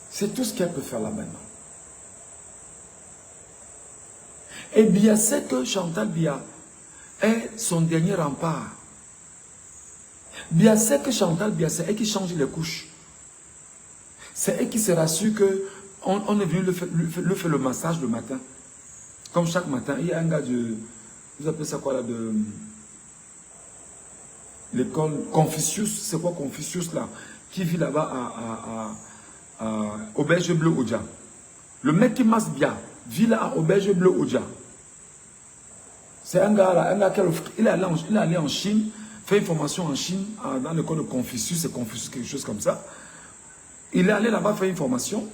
C'est tout ce qu'elle peut faire là maintenant. Et Biya sait que Chantal Biya est son dernier rempart. Biya sait que Chantal Biya, c'est elle qui change les couches. C'est elle qui se rassure qu'on est venu le faire le massage le matin. Comme chaque matin, il y a un gars de... Vous appelez ça quoi là? De l'école Confucius. C'est quoi Confucius là? Qui vit là-bas à Auberge Bleue Oja. Le mec qui masse bien vit là à Auberge Bleue Oja. C'est un gars là, il est allé en Chine, fait une formation en Chine, dans l'école de Confucius, c'est Confucius, quelque chose comme ça. Il est allé là-bas faire une formation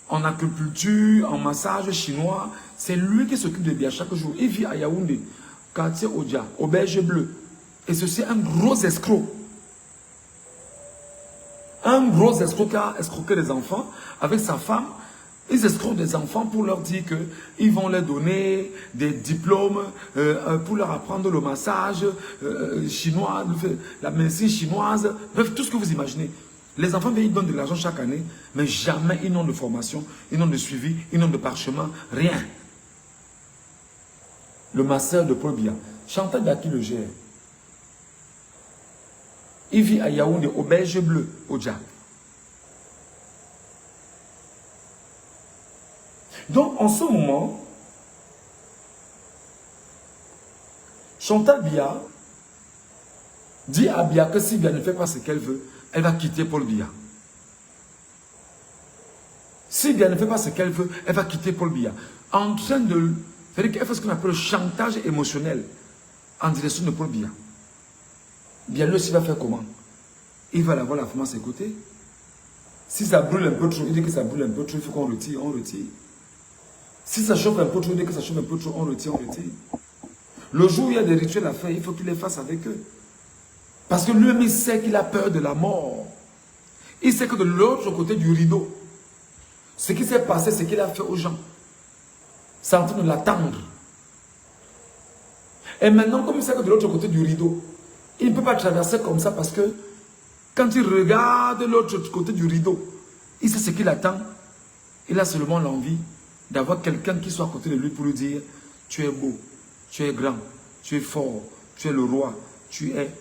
en acupuncture, en massage chinois. C'est lui qui s'occupe de Biya chaque jour. Il vit à Yaoundé, quartier Oja, Auberge Bleue. Et ceci est un gros escroc. Un gros escroc qui a escroqué des enfants avec sa femme. Ils escroquent des enfants pour leur dire qu'ils vont leur donner des diplômes pour leur apprendre le massage chinois, la médecine chinoise, bref, tout ce que vous imaginez. Les enfants, ils donnent de l'argent chaque année, mais jamais ils n'ont de formation, ils n'ont de suivi, ils n'ont de parchemin, rien. Le masseur de Paul Biya, Chantal Biya qui le gère. Il vit à Yaoundé, Auberge Bleue, Oja. Donc, en ce moment, Chantal Biya dit à Biya que si Biya ne fait pas ce qu'elle veut, elle va quitter Paul Biya. Si Biya ne fait pas ce qu'elle veut, elle va quitter Paul Biya. En train de... C'est-à-dire qu'elle fait ce qu'on appelle le chantage émotionnel en direction de Paul Biya. Biya lui aussi va faire comment? Il va l'avoir la femme à ses côtés. Si ça brûle un peu trop, il dit que ça brûle un peu trop, il faut qu'on retire, on retire. Si ça chauffe un peu trop, il dit que ça chauffe un peu trop, on retire, on retire. Le jour où il y a des rituels à faire, il faut qu'il les fasse avec eux. Parce que lui-même, il sait qu'il a peur de la mort. Il sait que de l'autre côté du rideau, ce qui s'est passé, ce qu'il a fait aux gens, c'est en train de l'attendre. Et maintenant, comme il sait que de l'autre côté du rideau, il ne peut pas traverser comme ça parce que quand il regarde l'autre côté du rideau, il sait ce qu'il attend. Il a seulement l'envie d'avoir quelqu'un qui soit à côté de lui pour lui dire « Tu es beau, tu es grand, tu es fort, tu es le roi, tu es. »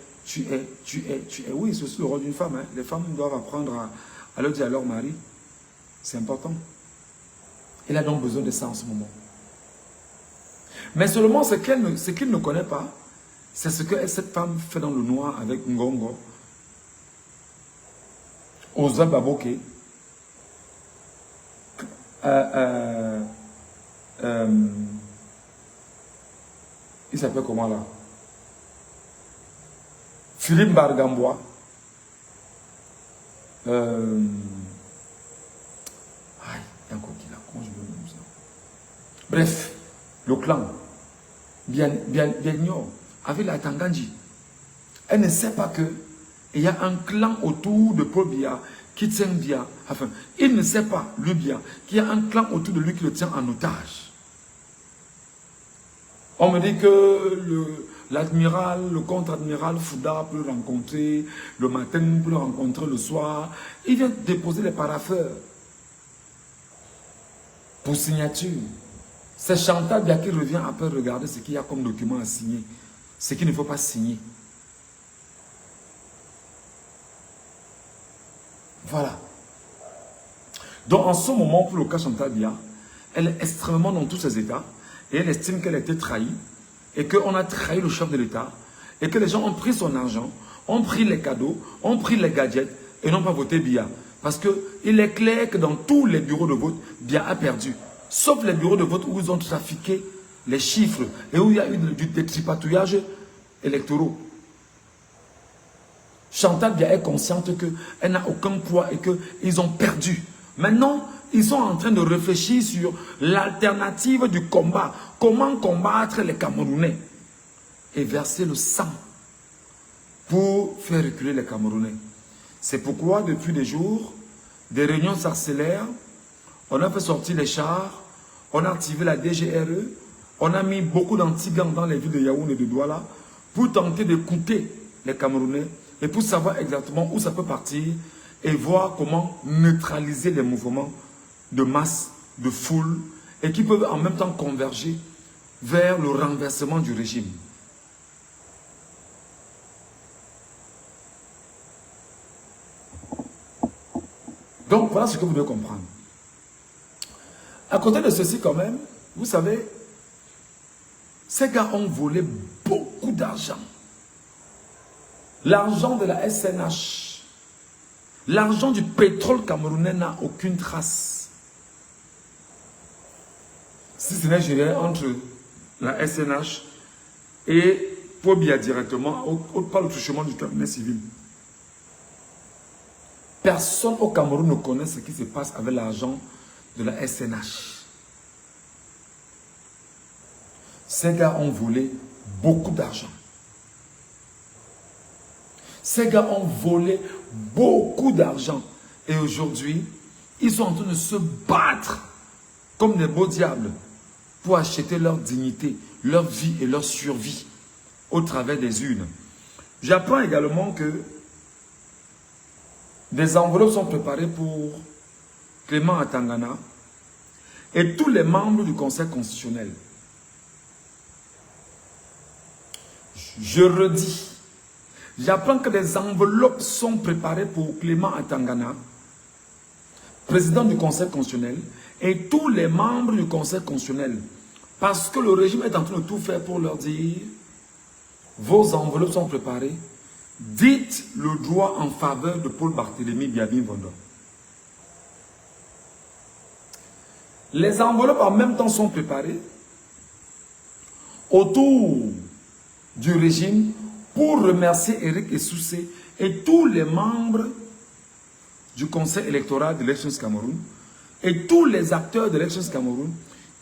Oui, c'est aussi le rôle d'une femme. Hein. Les femmes doivent apprendre à le dire à leur mari. C'est important. Il a donc besoin de ça en ce moment. Mais seulement ce qu'il ne connaît pas, c'est ce que cette femme fait dans le noir avec Ngongo, Oza Baboke, il s'appelle comment là? Philippe Bargambois. Aïe, il y a encore qui là, comment je veux le ça? Bref, le clan, Biagno, avec la Tanganji, elle ne sait pas que il y a un clan autour de Paul Biya qui tient Biya. Enfin, il ne sait pas, lui Biya, qu'il y a un clan autour de lui qui le tient en otage. On me dit que l'admiral, le contre-admiral Fouda peut le rencontrer le matin, peut le rencontrer le soir. Il vient déposer les parapheurs pour signature. C'est Chantal Biya qui revient après regarder ce qu'il y a comme document à signer. Ce qu'il ne faut pas signer. Voilà. Donc en ce moment, pour le cas Chantal Biya, elle est extrêmement dans tous ses états et elle estime qu'elle a été trahie et qu'on a trahi le chef de l'État et que les gens ont pris son argent, ont pris les cadeaux, ont pris les gadgets et n'ont pas voté Biya. Parce qu'il est clair que dans tous les bureaux de vote, Biya a perdu. Sauf les bureaux de vote où ils ont trafiqué les chiffres et où il y a eu des tripatouillages électoraux. Chantal Biya est consciente qu'elle n'a aucun poids et qu'ils ont perdu. Maintenant, ils sont en train de réfléchir sur l'alternative du combat. Comment combattre les Camerounais et verser le sang pour faire reculer les Camerounais. C'est pourquoi, depuis des jours, des réunions s'accélèrent. On a fait sortir les chars, on a activé la DGRE, on a mis beaucoup d'antigans dans les villes de Yaoundé et de Douala pour tenter d'écouter les Camerounais et pour savoir exactement où ça peut partir et voir comment neutraliser les mouvements de masse, de foule et qui peuvent en même temps converger vers le renversement du régime. Donc voilà ce que vous devez comprendre. À côté de ceci quand même, vous savez, ces gars ont volé beaucoup d'argent. L'argent de la SNH, l'argent du pétrole camerounais n'a aucune trace. Si ce n'est géré entre la SNH et Paul Biya directement, par le touchement du cabinet civil. Personne au Cameroun ne connaît ce qui se passe avec l'argent de la SNH. Ces gars ont volé beaucoup d'argent. Ces gars ont volé beaucoup d'argent. Et aujourd'hui, ils sont en train de se battre comme des beaux diables pour acheter leur dignité, leur vie et leur survie au travers des urnes. J'apprends également que des enveloppes sont préparées pour Clément Atangana et tous les membres du Conseil constitutionnel. Je redis, j'apprends que des enveloppes sont préparées pour Clément Atangana, président du Conseil constitutionnel, et tous les membres du Conseil constitutionnel. Parce que le régime est en train de tout faire pour leur dire vos enveloppes sont préparées. Dites le droit en faveur de Paul Barthélémy Biabin Vondor. Les enveloppes en même temps sont préparées autour du régime pour remercier Eric Essoussé et tous les membres du conseil électoral de l'Elections Cameroun et tous les acteurs de l'Elections Cameroun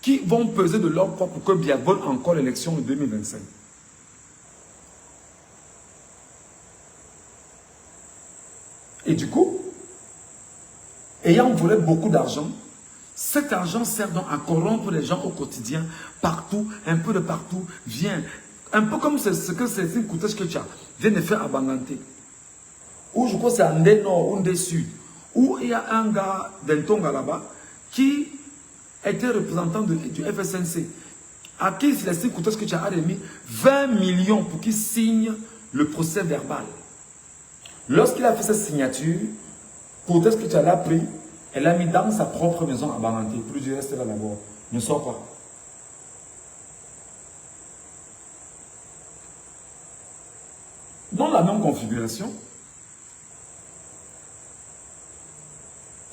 qui vont peser de leur poids pour que Biya vole encore l'élection en 2025. Et du coup, ayant volé beaucoup d'argent, cet argent sert donc à corrompre les gens au quotidien, partout, un peu de partout, vient. Un peu comme ce que c'est une coutage que tu as, vient de faire à Banganté. Ou je crois que c'est en Ndé Nord ou Ndé Sud, où il y a un gars d'Entonga là-bas qui était représentant du FSNC, à qui c'est la coutage que tu as remis 20 millions pour qu'il signe le procès verbal. Lorsqu'il a fait sa signature, coutage que tu as pris, elle l'a mis dans sa propre maison à Banganté. Pour lui dire, reste là d'abord, ne sors pas. Dans la même configuration,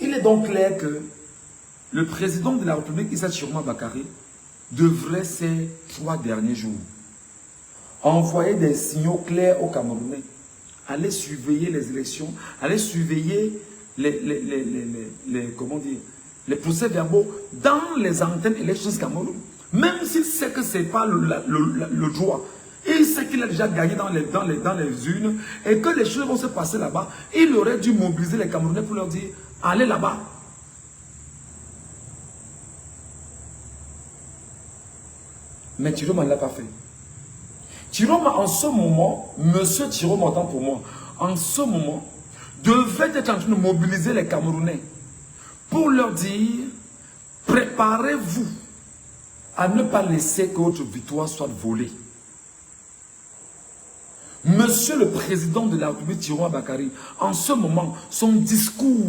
il est donc clair que le président de la République, Issa Chiroma Bakary, devrait ces 3 derniers jours envoyer des signaux clairs aux Camerounais, aller surveiller les élections, aller surveiller comment dire, les procès verbaux dans les antennes Elections Cameroun. Même s'il sait que ce n'est pas le droit, il sait qu'il a déjà gagné dans les urnes et que les choses vont se passer là-bas, il aurait dû mobiliser les Camerounais pour leur dire, allez là-bas. Mais Chiroma ne l'a pas fait. Chiroma, en ce moment, monsieur Chiroma, autant pour moi, en ce moment, devait être en train de mobiliser les Camerounais pour leur dire, préparez-vous à ne pas laisser que votre victoire soit volée. Monsieur le président de la République, Chiroma Bakary, en ce moment, son discours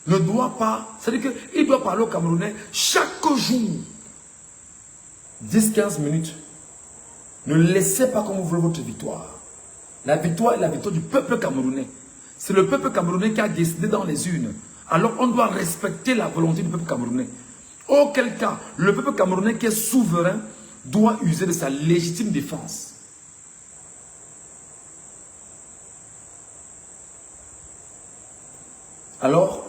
ne doit pas, c'est-à-dire qu'il doit parler aux Camerounais chaque jour, 10-15 minutes. Ne laissez pas comme vous voulez votre victoire. La victoire est la victoire du peuple camerounais. C'est le peuple camerounais qui a décidé dans les urnes. Alors on doit respecter la volonté du peuple camerounais. Auquel cas, le peuple camerounais qui est souverain doit user de sa légitime défense. Alors,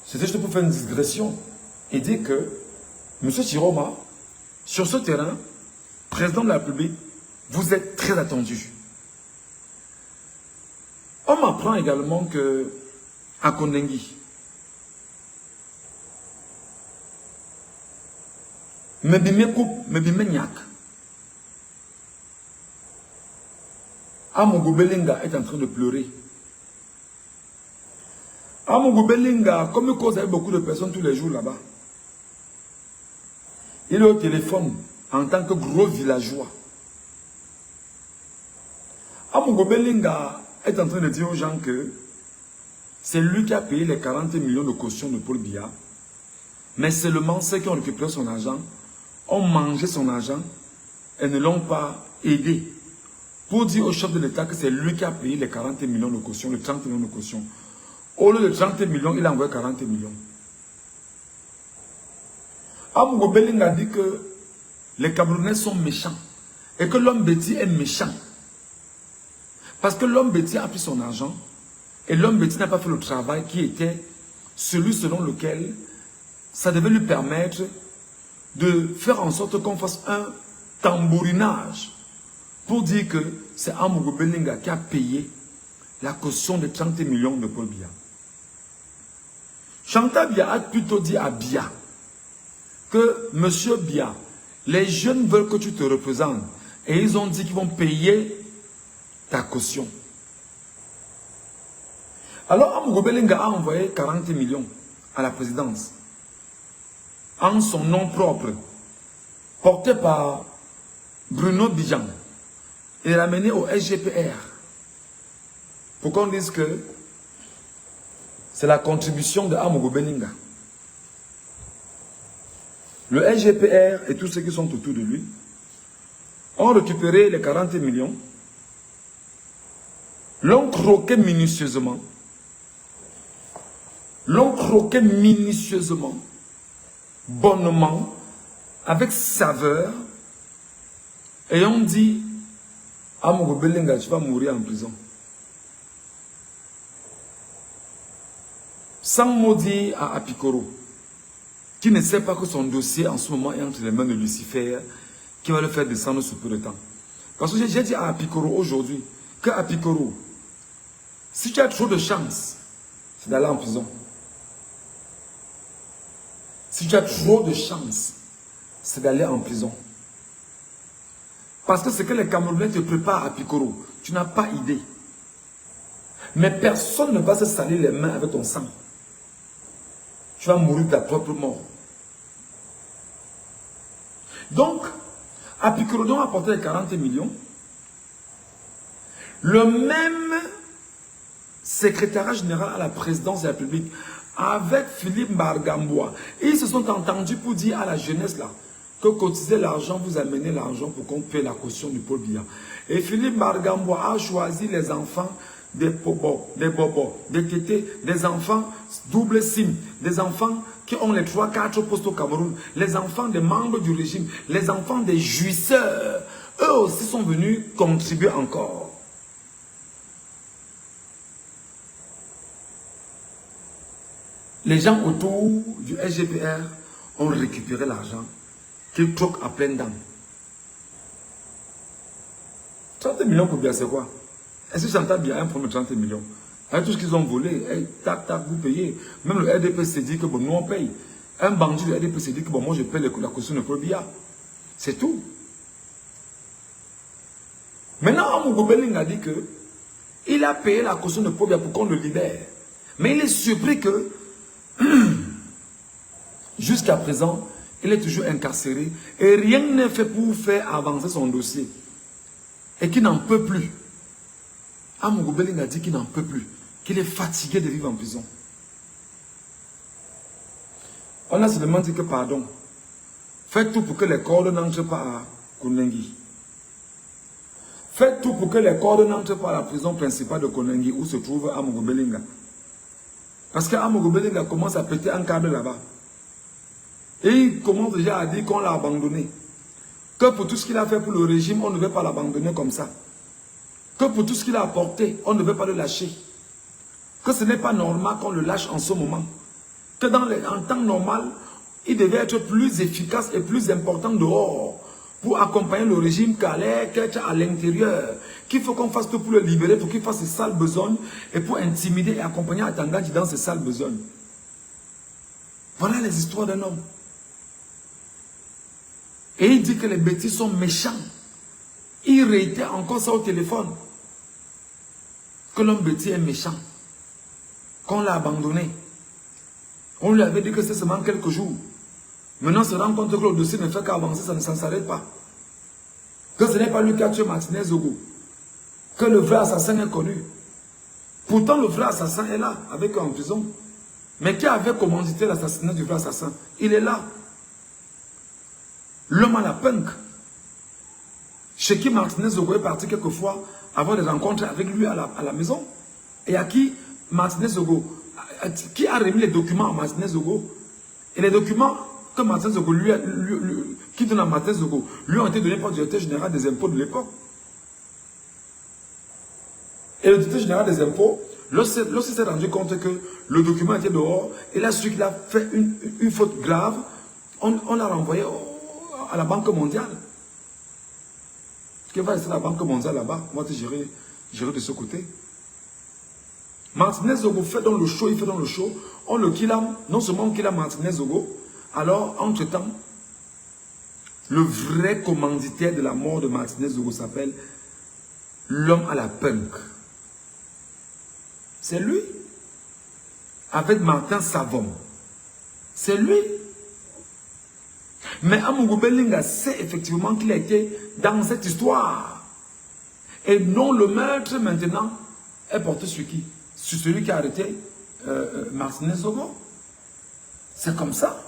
c'était juste pour faire une digression et dire que M. Chiroma, sur ce terrain, président de la République, vous êtes très attendu. On m'apprend également que à Kondengui, Amogo Belinga est en train de pleurer. Amogo Belinga, comme il cause avec beaucoup de personnes tous les jours là-bas, il est au téléphone en tant que gros villageois. Amogo Belinga est en train de dire aux gens que c'est lui qui a payé les 40 millions de caution de Paul Biya, mais seulement ceux qui ont récupéré son argent ont mangé son argent et ne l'ont pas aidé. Pour dire au chef de l'État que c'est lui qui a payé les 40 millions de caution, les 30 millions de caution. Au lieu de 30 millions, il a envoyé 40 millions. Amogo Belinga a dit que les Camerounais sont méchants et que l'homme bêtis est méchant. Parce que l'homme bêtis a pris son argent et l'homme bêtis n'a pas fait le travail qui était celui selon lequel ça devait lui permettre de faire en sorte qu'on fasse un tambourinage pour dire que c'est Amogo Belinga qui a payé la caution de 30 millions de Paul Biya. Chantal Biya a plutôt dit à Biya que Monsieur Biya, les jeunes veulent que tu te représentes et ils ont dit qu'ils vont payer ta caution. Alors Amogo Belinga a envoyé 40 millions à la présidence en son nom propre, porté par Bruno Bijan. Il l'a amené au SGPR pour qu'on dise que c'est la contribution de Amogo Belinga. Le SGPR et tous ceux qui sont autour de lui ont récupéré les 40 millions, l'ont croqué minutieusement, bonnement, avec saveur, et on dit, Amogo Belenga, tu vas mourir en prison. Sans maudit à Apikoro, qui ne sait pas que son dossier en ce moment est entre les mains de Lucifer, qui va le faire descendre sous peu de temps. Parce que j'ai dit à Apikoro aujourd'hui, que Apikoro, si tu as trop de chance, c'est d'aller en prison. Si tu as trop de chance, c'est d'aller en prison. Parce que ce que les Camerounais te préparent à Apikoro, tu n'as pas idée. Mais personne ne va se salir les mains avec ton sang. Tu vas mourir de ta propre mort. Donc, Apikoro a apporté les 40 millions. Le même secrétariat général à la présidence de la République, avec Philippe Bargambois, ils se sont entendus pour dire à la jeunesse là, que cotiser l'argent, vous amenez l'argent pour qu'on paie la caution du Paul Biya. Et Philippe Bargambois a choisi les enfants des bobos, des tétés, des enfants double SIM, des enfants qui ont les 3-4 postes au Cameroun, les enfants des membres du régime, les enfants des jouisseurs. Eux aussi sont venus contribuer encore. Les gens autour du SGPR ont récupéré l'argent qu'ils troquent à pleines dents. 30 millions pour bien, c'est quoi? Est-ce que j'entends bien un premier 30 millions? Avec tout ce qu'ils ont volé, hey, tac, tac, vous payez. Même le RDPC dit que bon, nous on paye. Un bandit du RDPC dit que bon, moi je paye la caution de Paul Biya. C'est tout. Maintenant, Amogo Belenga a dit que il a payé la caution de Paul Biya pour qu'on le libère. Mais il est surpris que jusqu'à présent, il est toujours incarcéré et rien n'est fait pour faire avancer son dossier. Et qu'il n'en peut plus. Amogo Belenga a dit qu'il n'en peut plus, qu'il est fatigué de vivre en prison. On a seulement dit que pardon. Faites tout pour que les cordes n'entrent pas à Konengi. Faites tout pour que les cordes n'entrent pas à la prison principale de Konengi où se trouve Amogo Belenga. Parce qu'Amogo Belenga commence à péter un câble là-bas. Et il commence déjà à dire qu'on l'a abandonné. Que pour tout ce qu'il a fait pour le régime, on ne veut pas l'abandonner comme ça. Que pour tout ce qu'il a apporté, on ne veut pas le lâcher. Que ce n'est pas normal qu'on le lâche en ce moment. Que en temps normal, il devait être plus efficace et plus important dehors pour accompagner le régime qu'être à l'intérieur. Qu'il faut qu'on fasse tout pour le libérer, pour qu'il fasse ses sales besognes et pour intimider et accompagner Atangadji dans ses sales besognes. Voilà les histoires d'un homme. Et il dit que les bêtises sont méchants. Il réitère encore ça au téléphone. Que l'homme bêtis est méchant. Qu'on l'a abandonné. On lui avait dit que c'est seulement quelques jours. Maintenant, on se rend compte que le dossier ne fait qu'avancer, ça ne s'arrête pas. Que ce n'est pas lui qui a tué Martinez Zogo. Que le vrai assassin est connu. Pourtant, le vrai assassin est là, avec eux en prison. Mais qui avait commandité l'assassinat du vrai assassin? Il est là. L'homme à la punk. Chez qui Martinez Zogo est parti quelquefois avoir des rencontres avec lui à la maison. Et à qui Martinez Zogo, qui a remis les documents à Martinez Zogo. Et les documents que Martinez Zogo qui donne à Martinez Zogo, lui ont été donnés par le directeur général des impôts de l'époque. Et le directeur général des impôts, lorsqu'il s'est rendu compte que le document était dehors, et là, celui qui a fait une faute grave, on l'a renvoyé à la Banque mondiale. Qui va rester la Banque mondiale là-bas? Moi, je gérer de ce côté. Martinez Zogo fait dans le show, il fait dans le show. On le kill, non seulement on kill Martinez Zogo, alors, entre-temps, le vrai commanditaire de la mort de Martinez Zogo s'appelle l'homme à la punk. C'est lui. Avec Martin Savon. C'est lui. Mais Amogo Belenga sait effectivement qu'il a été dans cette histoire. Et non, le maître maintenant est porté sur qui? Sur celui qui a arrêté Martinez Zogo. C'est comme ça.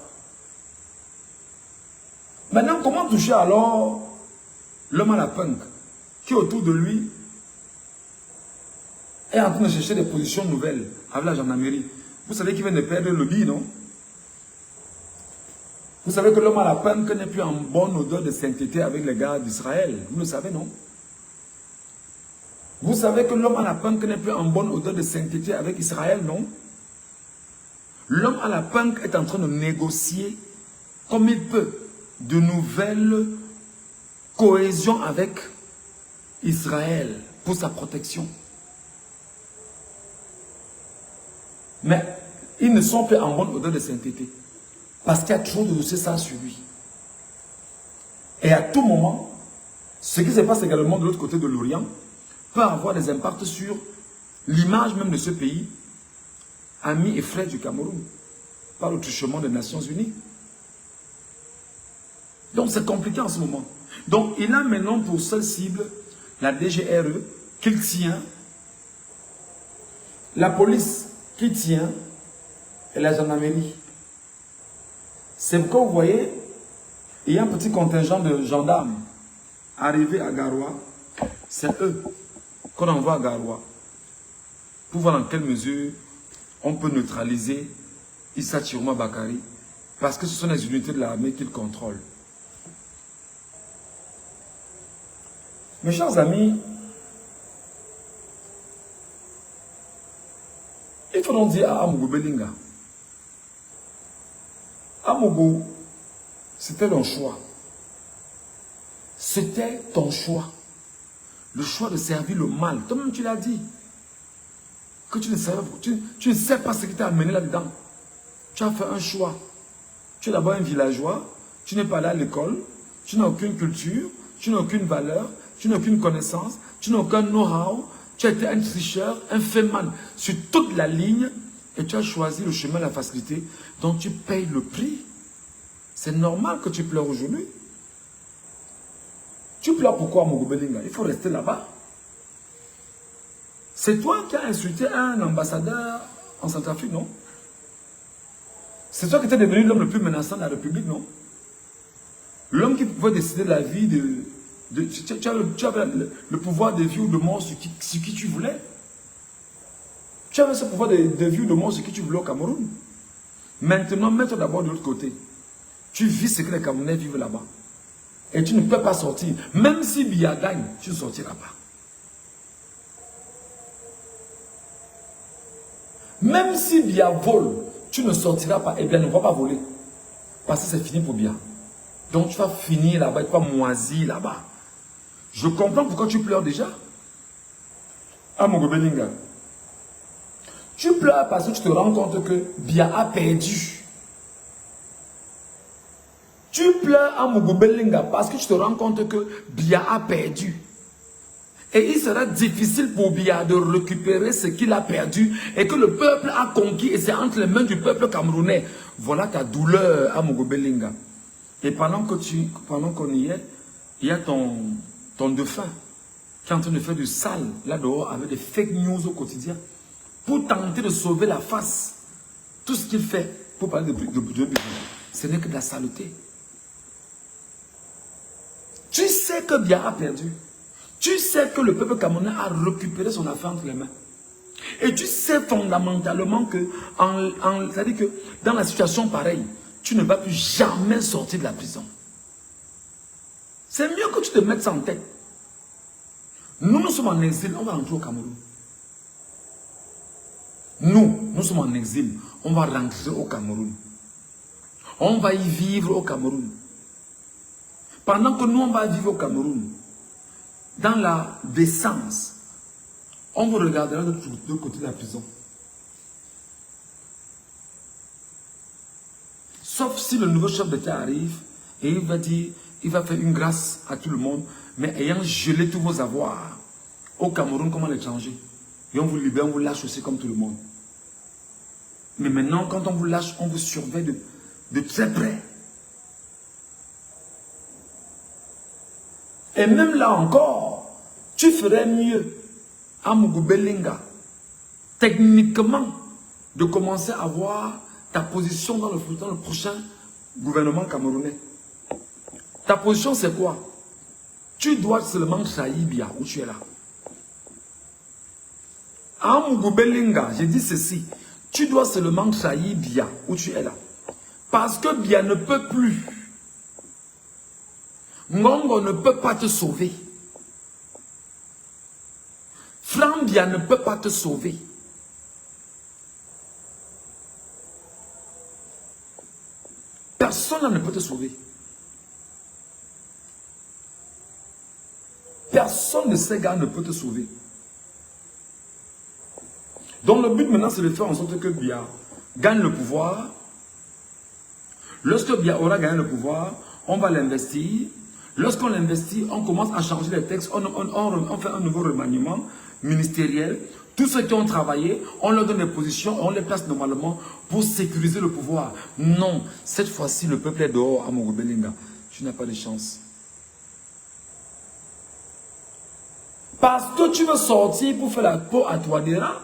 Maintenant, comment toucher alors l'homme à la punk, qui autour de lui est en train de chercher des positions nouvelles avec la gendarmerie. Vous savez qu'il vient de perdre le lit, non? Vous savez que l'homme à la punk n'est plus en bonne odeur de sainteté avec les gars d'Israël. Vous le savez, non? Vous savez que l'homme à la punk n'est plus en bonne odeur de sainteté avec Israël, non? L'homme à la punk est en train de négocier comme il peut de nouvelles cohésions avec Israël pour sa protection. Mais ils ne sont plus en bonne odeur de sainteté. Parce qu'il y a trop de dossiers ça sur lui. Et à tout moment, ce qui se passe également de l'autre côté de l'Orient peut avoir des impacts sur l'image même de ce pays, ami et frère du Cameroun, par le truchement des Nations Unies. Donc c'est compliqué en ce moment. Donc il a maintenant pour seule cible la DGRE qu'il tient, la police qui tient et la gendarmerie. C'est pourquoi vous voyez, il y a un petit contingent de gendarmes arrivés à Garoua. C'est eux qu'on envoie à Garoua pour voir dans quelle mesure on peut neutraliser Issa Chiroma Bakary, parce que ce sont les unités de l'armée qu'ils contrôlent. Mes chers amis, il faut donc dire à Amougou Belinga, Amougou, c'était ton choix. C'était ton choix. Le choix de servir le mal. Toi-même, tu l'as dit. Que tu ne sais pas ce qui t'a amené là-dedans. Tu as fait un choix. Tu es d'abord un villageois. Tu n'es pas allé à l'école. Tu n'as aucune culture. Tu n'as aucune valeur. Tu n'as aucune connaissance. Tu n'as aucun know-how. Tu as été un tricheur, un féman sur toute la ligne. Et tu as choisi le chemin de la facilité. Donc tu payes le prix. C'est normal que tu pleures aujourd'hui. Tu pleures pourquoi, Amougou Belinga? Il faut rester là-bas. C'est toi qui as insulté un ambassadeur en Centrafrique, non? C'est toi qui étais devenu l'homme le plus menaçant de la République, non? L'homme qui pouvait décider de la vie tu avais le pouvoir de vie ou de mort sur qui tu voulais. Tu avais ce pouvoir de vie ou de mort sur qui tu voulais au Cameroun. Maintenant, mets-toi d'abord de l'autre côté. Tu vis ce que les Camerounais vivent là-bas. Et tu ne peux pas sortir. Même si Biya gagne, tu ne sortiras pas. Même si Biya vole, tu ne sortiras pas. Eh bien, ne va pas voler. Parce que c'est fini pour Biya. Donc tu vas finir là-bas, tu vas moisir là-bas. Je comprends pourquoi tu pleures déjà. Amougou Belinga. Tu pleures parce que tu te rends compte que Biya a perdu. Tu pleures à Amougou Belinga parce que tu te rends compte que Biya a perdu. Et il sera difficile pour Biya de récupérer ce qu'il a perdu et que le peuple a conquis et c'est entre les mains du peuple camerounais. Voilà ta douleur, Amougou Belinga. Et pendant qu'on y est, il y a ton dauphin qui est en train de faire du sale là dehors avec des fake news au quotidien pour tenter de sauver la face. Tout ce qu'il fait pour parler de ce n'est que de la saleté. Tu sais que Biya a perdu. Tu sais que le peuple camerounais a récupéré son affaire entre les mains. Et tu sais fondamentalement que, c'est-à-dire que dans la situation pareille, tu ne vas plus jamais sortir de la prison. C'est mieux que tu te mettes ça en tête. Nous sommes en exil, on va rentrer au Cameroun. Nous sommes en exil, on va rentrer au Cameroun. On va y vivre au Cameroun. Pendant que nous, on va vivre au Cameroun, dans la décence, on vous regardera de l'autre côté de la prison. Sauf si le nouveau chef d'État arrive et il va dire, il va faire une grâce à tout le monde, mais ayant gelé tous vos avoirs au Cameroun comme à l'étranger. Et on vous libère, on vous lâche aussi comme tout le monde. Mais maintenant, quand on vous lâche, on vous surveille de très près. Et même là encore, tu ferais mieux, Amougou Belinga, techniquement, de commencer à voir ta position dans le prochain gouvernement camerounais. Ta position, c'est quoi? Tu dois seulement trahir bien où tu es là. À Mugubelinga, j'ai dit ceci. Tu dois seulement trahir bien où tu es là. Parce que bien ne peut plus. Ngongo ne peut pas te sauver. Franc bien ne peut pas te sauver. Personne ne peut te sauver. Personne de ces gars ne peut te sauver. Donc le but maintenant c'est de faire en sorte que Bia gagne le pouvoir. Lorsque Bia aura gagné le pouvoir, on va l'investir. Lorsqu'on l'investit, on commence à changer les textes, on fait un nouveau remaniement ministériel. Tous ceux qui ont travaillé, on leur donne des positions, on les place normalement pour sécuriser le pouvoir. Non, cette fois-ci le peuple est dehors à Mugubelinga. Tu n'as pas de chance. Parce que tu veux sortir pour faire la peau à Touadéra,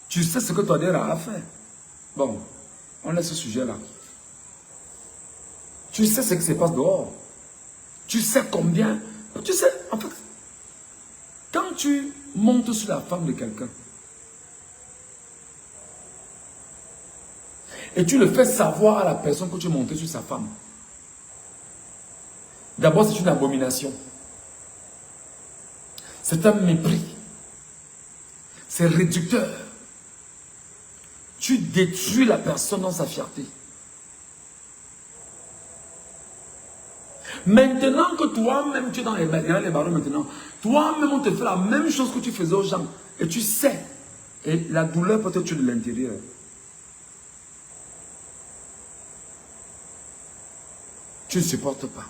tu sais ce que Touadéra a fait. Bon, on laisse ce sujet-là. Tu sais ce qui se passe dehors. Tu sais combien. Tu sais, en fait, quand tu montes sur la femme de quelqu'un, et tu le fais savoir à la personne que tu es monté sur sa femme, d'abord c'est une abomination. C'est un mépris. C'est réducteur. Tu détruis la personne dans sa fierté. Maintenant que toi-même, tu es dans les barreaux maintenant, toi-même, on te fait la même chose que tu faisais aux gens. Et tu sais. Et la douleur peut te tuer de l'intérieur. Tu ne supportes pas.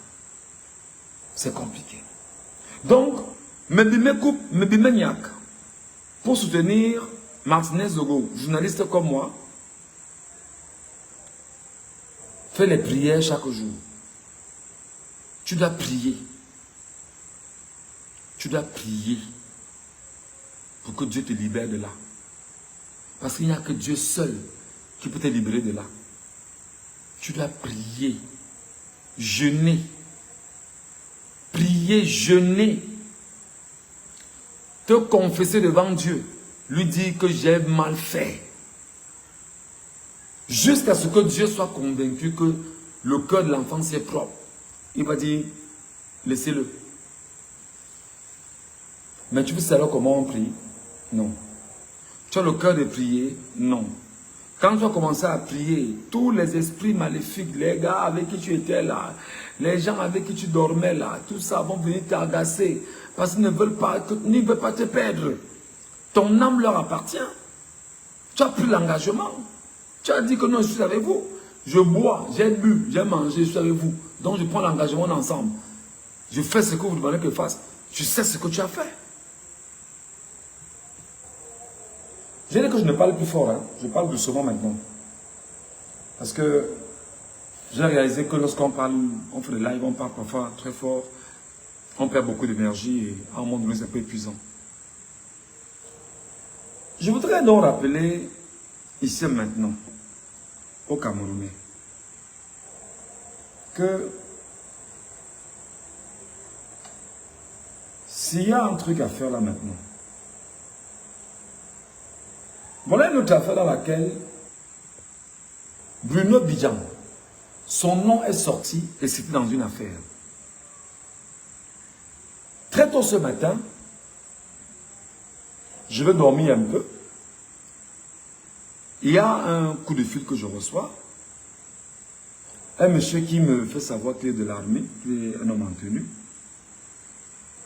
C'est compliqué. Donc, Mbime Niak, pour soutenir Martinez Zogo, journaliste comme moi, fais les prières chaque jour. Tu dois prier. Tu dois prier pour que Dieu te libère de là. Parce qu'il n'y a que Dieu seul qui peut te libérer de là. Tu dois prier, jeûner. Prier, jeûner. Te confesser devant Dieu. Lui dire que j'ai mal fait. Jusqu'à ce que Dieu soit convaincu que le cœur de l'enfant c'est propre. Il va dire, laissez-le. Mais tu veux savoir comment on prie? Non. Tu as le cœur de prier? Non. Quand tu as commencé à prier, tous les esprits maléfiques, les gars avec qui tu étais là, les gens avec qui tu dormais là, tout ça vont venir t'agacer parce qu'ils ne veulent pas te perdre. Ton âme leur appartient. Tu as pris l'engagement. Tu as dit que non, je suis avec vous. Je bois, j'ai bu, j'ai mangé, je suis avec vous. Donc je prends l'engagement ensemble. Je fais ce que vous demandez que je fasse. Je sais ce que tu as fait. J'ai dit que je ne parle plus fort, hein. Je parle doucement maintenant. Parce que j'ai réalisé que lorsqu'on parle, on fait des lives, on parle parfois très fort, on perd beaucoup d'énergie et à un moment donné c'est un peu épuisant. Je voudrais donc rappeler ici et maintenant aux Camerounais que s'il y a un truc à faire là maintenant, voilà une autre affaire dans laquelle Bruno Bidjan, son nom est sorti et c'était dans une affaire. Très tôt ce matin, je vais dormir un peu. Il y a un coup de fil que je reçois. Un monsieur qui me fait savoir qu'il est de l'armée, qu'il est un homme en tenue.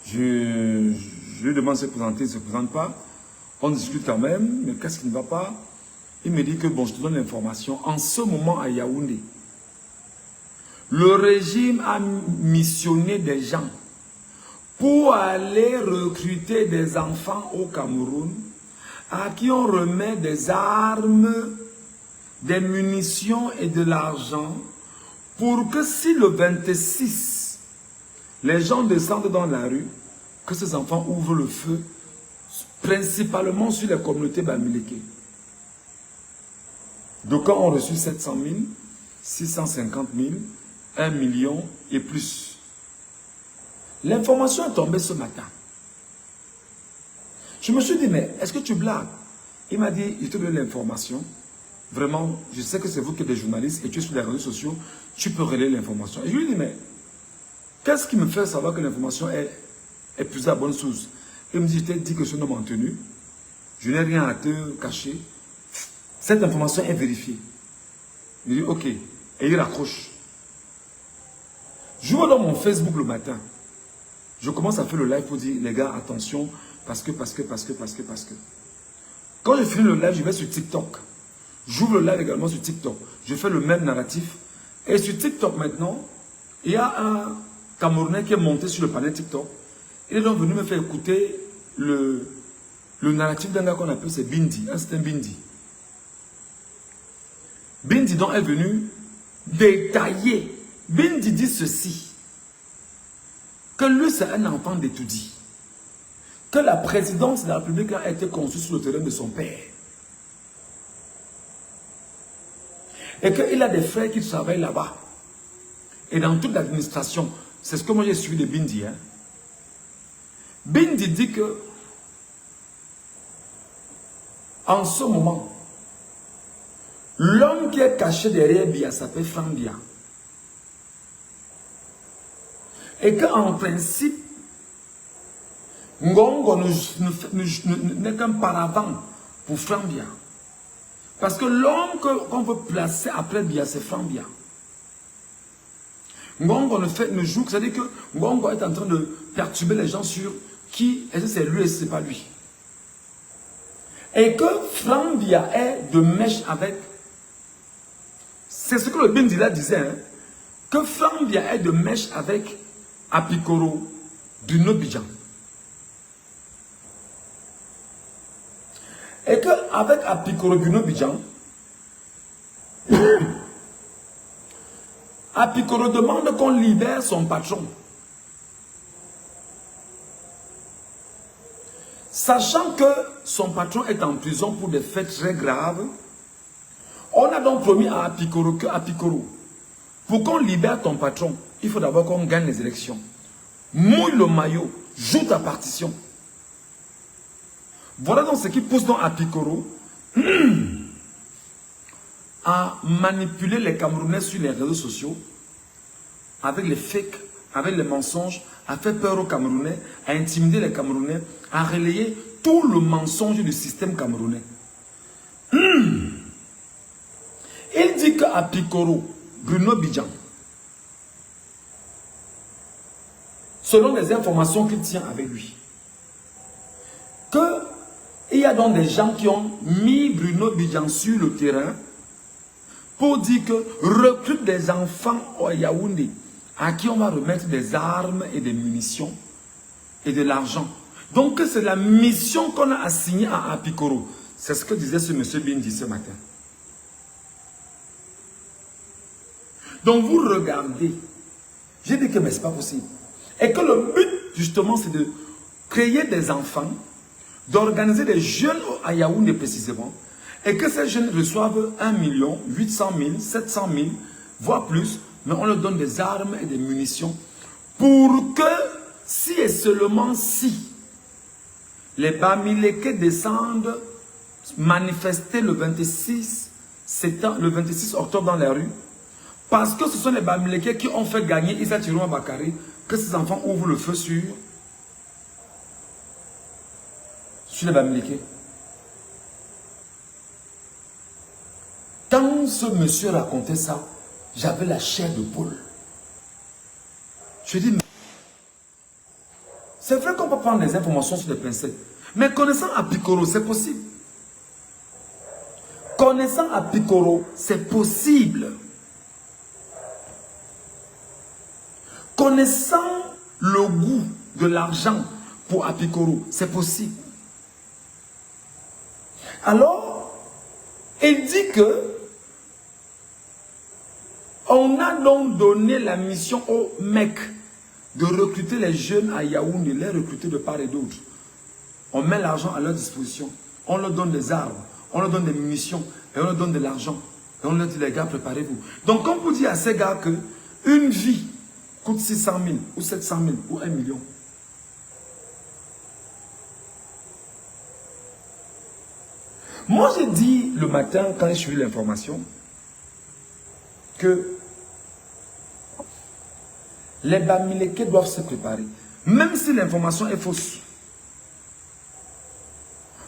Je lui demande de se présenter, il ne se présente pas. On discute quand même, mais qu'est-ce qui ne va pas? Il me dit que, bon, je te donne l'information. En ce moment, à Yaoundé, le régime a missionné des gens pour aller recruter des enfants au Cameroun à qui on remet des armes, des munitions et de l'argent pour que si le 26, les gens descendent dans la rue, que ces enfants ouvrent le feu, principalement sur les communautés bamileke. D'aucuns ont reçu 700 000, 650 000, 1 million et plus. L'information est tombée ce matin. Je me suis dit, mais est-ce que tu blagues? Il m'a dit, il te donne l'information. Vraiment, je sais que c'est vous qui êtes des journalistes et tu es sur les réseaux sociaux, tu peux relayer l'information. Et je lui ai dit, mais qu'est-ce qui me fait savoir que l'information est plus à bonne source? Il me dit, je t'ai dit que ce nom en tenue. Je n'ai rien à te cacher. Cette information est vérifiée. Il dit, ok. Et il raccroche. Je vois dans mon Facebook le matin. Je commence à faire le live pour dire, les gars, attention, parce que. Quand je finis le live, je vais sur TikTok. J'ouvre le live également sur TikTok. Je fais le même narratif. Et sur TikTok maintenant, il y a un Camerounais qui est monté sur le panel TikTok. Il est donc venu me faire écouter le narratif d'un gars qu'on appelle, c'est Bindi. C'est un Bindi. Bindi donc est venu détailler. Bindi dit ceci. Que lui c'est un enfant d'étoudi. Que la présidence de la République a été conçue sur le terrain de son père. Et qu'il a des frères qui travaillent là-bas. Et dans toute l'administration. C'est ce que moi j'ai suivi de Bindi. Hein. Bindi dit que en ce moment, l'homme qui est caché derrière Bia s'appelle Franck Bia. Et qu'en principe, Ngongo n'est qu'un paravent pour Franck Bia. Parce que l'homme qu'on veut placer après Bia, c'est Franck Bia. Ngongo ne joue que, c'est-à-dire que Ngongo est en train de perturber les gens sur qui, est-ce que c'est lui et ce n'est pas lui. Et que Franck Bia est de mèche avec, c'est ce que le Bindila disait, hein, que Franck Bia est de mèche avec Apikoro Bruno Bidjan. Et qu'avec Apikoro Bruno Bidjan, Apikoro demande qu'on libère son patron. Sachant que son patron est en prison pour des faits très graves, on a donc promis à Apikoro que Apikoro, pour qu'on libère ton patron, il faut d'abord qu'on gagne les élections. Mouille le maillot, joue ta partition. Voilà donc ce qui pousse donc Apikoro à manipuler les Camerounais sur les réseaux sociaux avec les fakes, avec les mensonges, à faire peur aux Camerounais, à intimider les Camerounais, à relayer tout le mensonge du système camerounais. Il dit qu'à Pikoro, Bruno Bidjan, selon les informations qu'il tient avec lui, qu'il y a donc des gens qui ont mis Bruno Bidjan sur le terrain pour dire que recrute des enfants au Yaoundé à qui on va remettre des armes et des munitions et de l'argent. Donc c'est la mission qu'on a assignée à Apikoro. C'est ce que disait ce monsieur Bindi ce matin. Donc vous regardez. J'ai dit que mais ce n'est pas possible. Et que le but justement c'est de créer des enfants, d'organiser des jeunes à Yaoundé précisément, et que ces jeunes reçoivent 1 800 000, 700 000, voire plus, mais on leur donne des armes et des munitions pour que, si et seulement si, les Bamileke descendent manifester le 26 octobre dans les rues, parce que ce sont les Bamileke qui ont fait gagner Issa Tirouma Bakari, que ces enfants ouvrent le feu sur les Bamileke. Quand ce monsieur racontait ça, j'avais la chair de poule. Je dis, c'est vrai qu'on peut prendre des informations sur des pincettes, mais connaissant Apikoro, c'est possible. Connaissant Apikoro, c'est possible. Connaissant le goût de l'argent pour Apikoro, c'est possible. Alors, il dit que on a donc donné la mission aux mecs de recruter les jeunes à Yaoundé, les recruter de part et d'autre. On met l'argent à leur disposition. On leur donne des armes, on leur donne des munitions et on leur donne de l'argent. Et on leur dit, les gars, préparez-vous. Donc, comme vous dites à ces gars que une vie coûte 600 000 ou 700 000 ou 1 million. Moi, j'ai dit le matin, quand j'ai suivi l'information, que les Bamileke doivent se préparer. Même si l'information est fausse.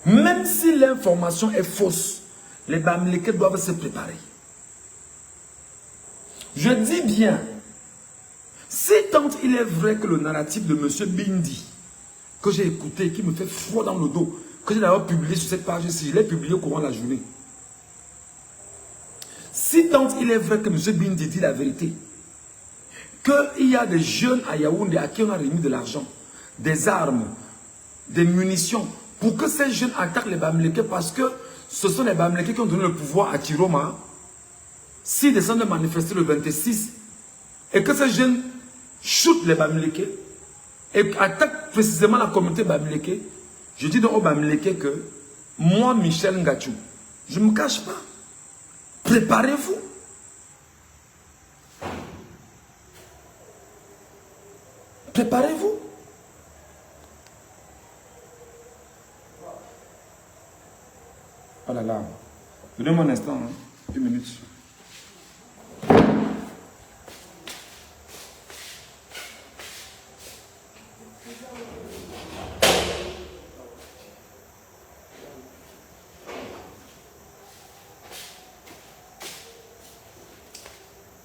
Même si l'information est fausse, les Bamileke doivent se préparer. Je dis bien, si tant il est vrai que le narratif de M. Bindi, que j'ai écouté, qui me fait froid dans le dos, que j'ai d'abord publié sur cette page-ci, je l'ai publié au courant de la journée. Si tant il est vrai que M. Bindi dit la vérité, qu'il y a des jeunes à Yaoundé à qui on a remis de l'argent, des armes, des munitions, pour que ces jeunes attaquent les Bamileke, parce que ce sont les Bamileke qui ont donné le pouvoir à Tiroma, s'ils descendent de manifester le 26, et que ces jeunes shootent les Bamileke, et attaquent précisément la communauté Bamileke, je dis donc aux Bamileke que moi, Michel Ngachou, je ne me cache pas. Préparez-vous. Préparez-vous. Oh là là. Donnez-moi un instant, hein. 1 minute.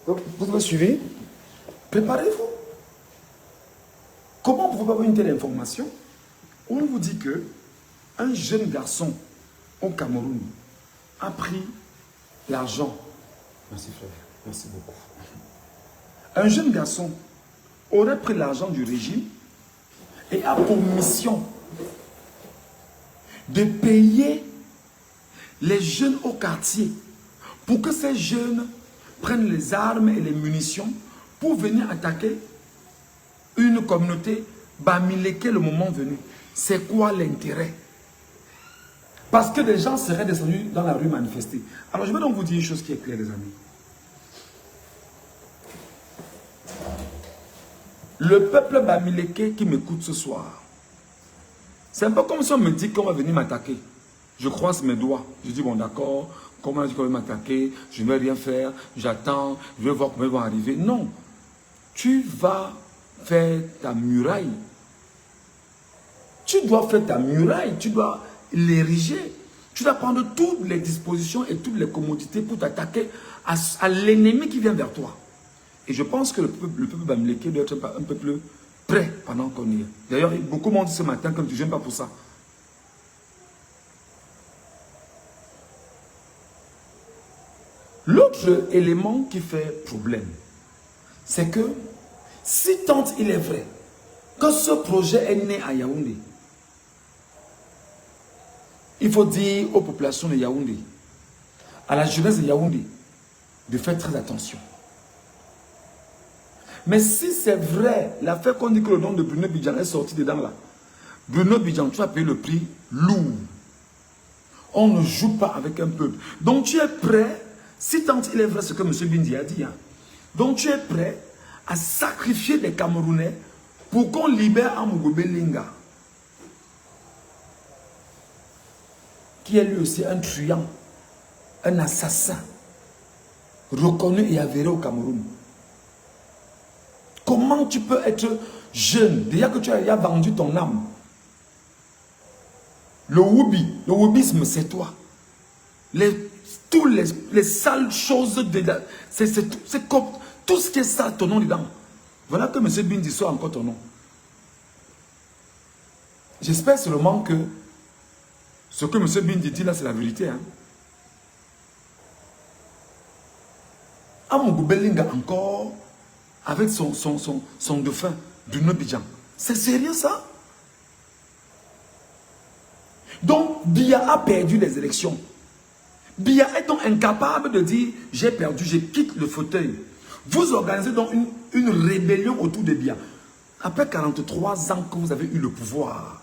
Donc, vous me suivez? Préparez-vous. Comment pouvez-vous avoir une telle information? On vous dit que un jeune garçon au Cameroun a pris l'argent. Merci frère, merci beaucoup. Un jeune garçon aurait pris l'argent du régime et a pour mission de payer les jeunes au quartier pour que ces jeunes prennent les armes et les munitions pour venir attaquer une communauté Bamileke le moment venu. C'est quoi l'intérêt? Parce que les gens seraient descendus dans la rue manifester. Alors je vais donc vous dire une chose qui est claire, les amis. Le peuple Bamileke qui m'écoute ce soir, c'est un peu comme si on me dit qu'on va venir m'attaquer. Je croise mes doigts. Je dis, bon d'accord, comment on dit qu'on va m'attaquer? Je ne vais rien faire, j'attends, je vais voir comment ils vont arriver. Non. Tu vas faire ta muraille. Tu dois faire ta muraille, tu dois l'ériger. Tu dois prendre toutes les dispositions et toutes les commodités pour t'attaquer à l'ennemi qui vient vers toi. Et je pense que le peuple Bamileke doit être un peu plus prêt pendant qu'on y est. D'ailleurs, beaucoup m'ont dit ce matin que je n'aime pas pour ça. L'autre élément qui fait problème, c'est que si tant il est vrai que ce projet est né à Yaoundé, il faut dire aux populations de Yaoundé, à la jeunesse de Yaoundé, de faire très attention. Mais si c'est vrai, l'affaire qu'on dit que le nom de Bruno Bidjan est sorti dedans là, Bruno Bidjan, tu as payé le prix lourd. On ne joue pas avec un peuple. Donc tu es prêt, si tant il est vrai ce que M. Bindi a dit, hein, donc tu es prêt à sacrifier des Camerounais pour qu'on libère Amougou Belinga, qui est lui aussi un truand, un assassin, reconnu et avéré au Cameroun. Comment tu peux être jeune, déjà que tu as vendu ton âme? Le wubisme c'est toi. Tous les sales choses, c'est comme tout ce qui est sale, ton nom dedans. Voilà que M. Bindi soit encore ton nom. J'espère seulement que ce que M. Bindi dit là, c'est la vérité. Hein? Amougou Belinga encore, avec son dauphin, Bruno Bidjan. C'est sérieux ça? Donc, Biya a perdu les élections. Biya est donc incapable de dire, j'ai perdu, je quitte le fauteuil. Vous organisez donc une rébellion autour de Biya. Après 43 ans que vous avez eu le pouvoir,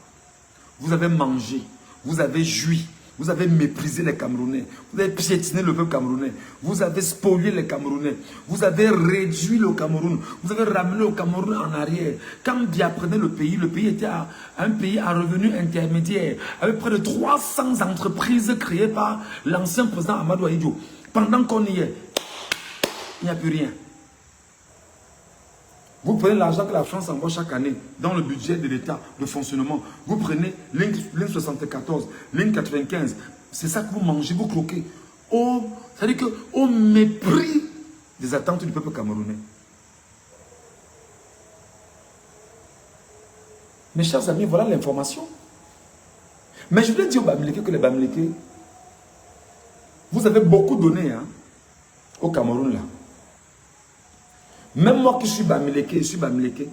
vous avez mangé, vous avez joui, Vous avez méprisé les Camerounais. Vous avez piétiné le peuple camerounais. Vous avez spolié les Camerounais. Vous avez réduit le Cameroun. Vous avez ramené le Cameroun en arrière. Quand Biya prenait le pays était un pays à revenu intermédiaire, avec près de 300 entreprises créées par l'ancien président Amadou Ahidjo. Pendant qu'on y est, il n'y a plus rien. Vous prenez l'argent que la France envoie chaque année dans le budget de l'État de fonctionnement. Vous prenez ligne 74, ligne 95. C'est ça que vous mangez, vous croquez. C'est-à-dire qu'au mépris des attentes du peuple camerounais. Mes chers amis, voilà l'information. Mais je voulais dire aux Bamileke que les Bamileke, vous avez beaucoup donné au Cameroun là. Même moi qui suis Bamileke,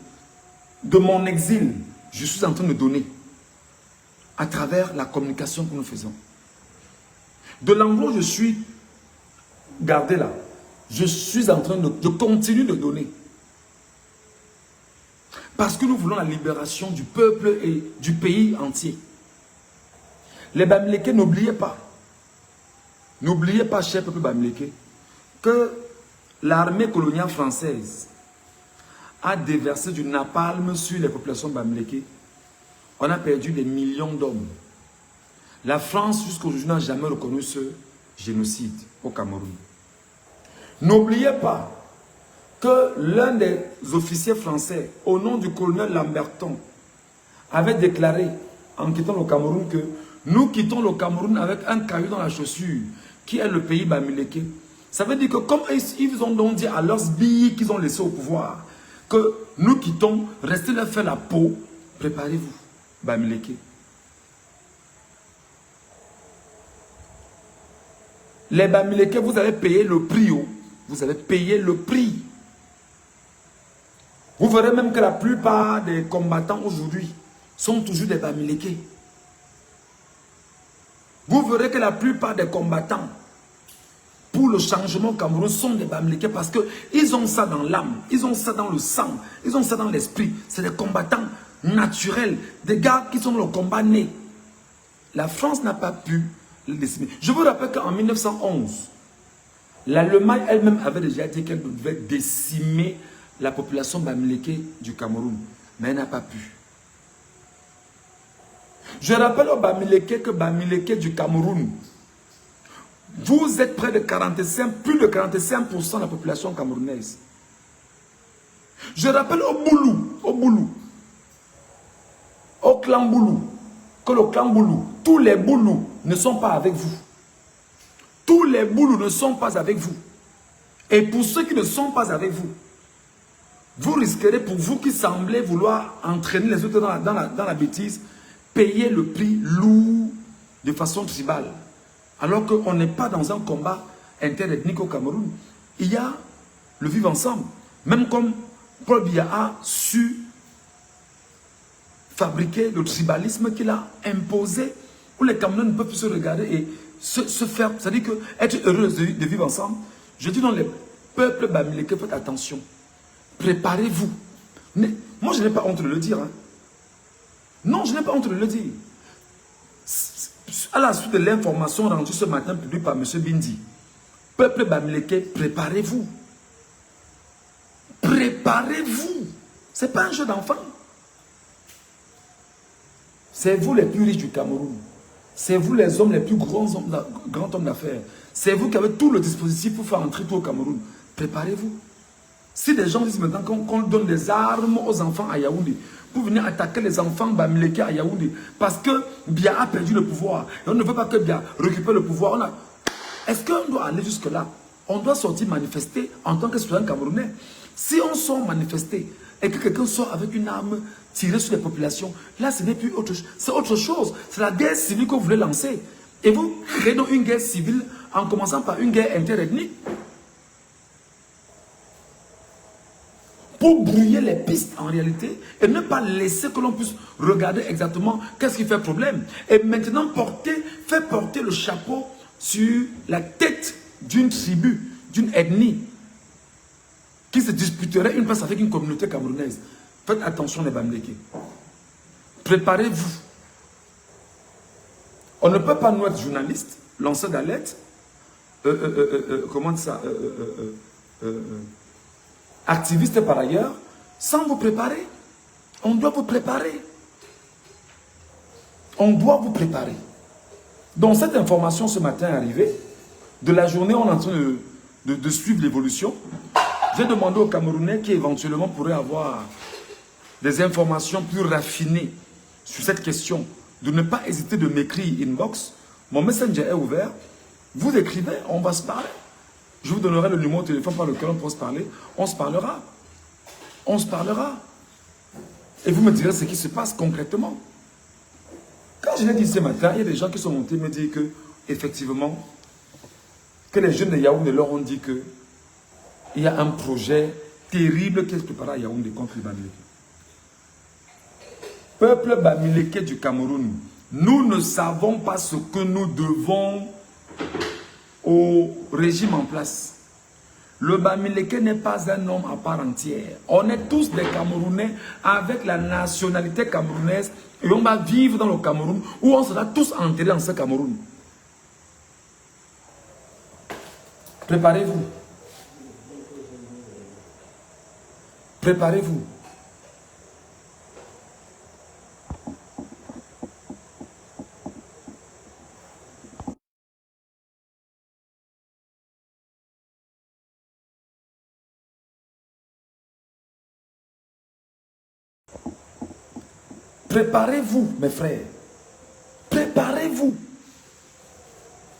de mon exil, je suis en train de donner à travers la communication que nous faisons. De l'endroit où je suis gardé là, je suis en train de continuer de donner. Parce que nous voulons la libération du peuple et du pays entier. Les Bamileke, n'oubliez pas, cher peuple Bamileke, que l'armée coloniale française a déversé du napalm sur les populations bamileke. On a perdu des millions d'hommes. La France, jusqu'à aujourd'hui, n'a jamais reconnu ce génocide au Cameroun. N'oubliez pas que l'un des officiers français, au nom du colonel Lamberton, avait déclaré, en quittant le Cameroun, que nous quittons le Cameroun avec un caillou dans la chaussure, qui est le pays bamileke. Ça veut dire que comme ils ont donc dit à leurs billes qu'ils ont laissés au pouvoir, que nous quittons, restez leur faire la peau, préparez-vous, Bamileke. Les Bamileke, vous avez payé le prix, vous avez payé le prix. Vous verrez même que la plupart des combattants aujourd'hui sont toujours des Bamileke. Vous verrez que la plupart des combattants pour le changement au Cameroun sont des Bamileke parce qu'ils ont ça dans l'âme, ils ont ça dans le sang, ils ont ça dans l'esprit. C'est des combattants naturels, des gars qui sont dans le combat né. La France n'a pas pu le décimer. Je vous rappelle qu'en 1911, l'Allemagne elle-même avait déjà dit qu'elle devait décimer la population Bamileke du Cameroun, mais elle n'a pas pu. Je rappelle aux Bamileke que Bamileke du Cameroun, vous êtes près de 45, plus de 45% de la population camerounaise. Je rappelle au Boulou, au clan Boulou, que le clan Boulou, tous les Boulous ne sont pas avec vous. Tous les Boulous ne sont pas avec vous. Et pour ceux qui ne sont pas avec vous, vous risquerez, pour vous qui semblez vouloir entraîner les autres dans la bêtise, payer le prix lourd de façon tribale. Alors qu'on n'est pas dans un combat interethnique au Cameroun. Il y a le vivre ensemble. Même comme Paul Biya a su fabriquer le tribalisme qu'il a imposé, où les Camerounais ne peuvent plus se regarder et se faire, c'est-à-dire que être heureux de vivre ensemble. Je dis dans les peuples Bamileke, faites attention. Préparez-vous. Moi, je n'ai pas honte de le dire. Non, je n'ai pas honte de le dire. À la suite de l'information rendue ce matin publique par M. Bindi, peuple Bamileke, préparez-vous. Préparez-vous. Ce n'est pas un jeu d'enfant. C'est vous les plus riches du Cameroun. C'est vous les hommes les plus grands hommes d'affaires. C'est vous qui avez tout le dispositif pour faire entrer tout au Cameroun. Préparez-vous. Si des gens disent maintenant qu'on donne des armes aux enfants à Yaoundé, pour venir attaquer les enfants Bamileke à Yaoundé, parce que Biya a perdu le pouvoir, et on ne veut pas que Biya récupère le pouvoir. Est-ce qu'on doit aller jusque-là? On doit sortir manifester en tant que citoyen camerounais. Si on sort manifester et que quelqu'un sort avec une arme tirée sur les populations, là ce n'est plus autre chose. C'est autre chose. C'est la guerre civile que vous voulez lancer. Et vous créez donc une guerre civile en commençant par une guerre interethnique. Pour brouiller les pistes en réalité et ne pas laisser que l'on puisse regarder exactement qu'est-ce qui fait problème. Et maintenant faire porter le chapeau sur la tête d'une tribu, d'une ethnie qui se disputerait une place avec une communauté camerounaise. Faites attention les Bamileke. Préparez-vous. On ne peut pas nous être journaliste, lanceur d'alerte, comment ça, activiste par ailleurs, sans vous préparer. On doit vous préparer. On doit vous préparer. Donc cette information ce matin est arrivée. De la journée, on est en train de suivre l'évolution. J'ai demandé aux Camerounais qui éventuellement pourraient avoir des informations plus raffinées sur cette question, de ne pas hésiter de m'écrire inbox. Mon messenger est ouvert. Vous écrivez, on va se parler. Je vous donnerai le numéro de téléphone par lequel on peut se parler. On se parlera. On se parlera. Et vous me direz ce qui se passe concrètement. Quand je l'ai dit ce matin, il y a des gens qui sont montés me dire que, effectivement, que les jeunes de Yaoundé leur ont dit que il y a un projet terrible qui se prépare à Yaoundé contre les Bamileke. Peuple Bamileke du Cameroun, nous ne savons pas ce que nous devons au régime en place. Le Bamileke n'est pas un homme à part entière. On est tous des Camerounais avec la nationalité camerounaise et on va vivre dans le Cameroun où on sera tous enterrés dans ce Cameroun. Préparez-vous. Préparez-vous. Préparez-vous, mes frères. Préparez-vous.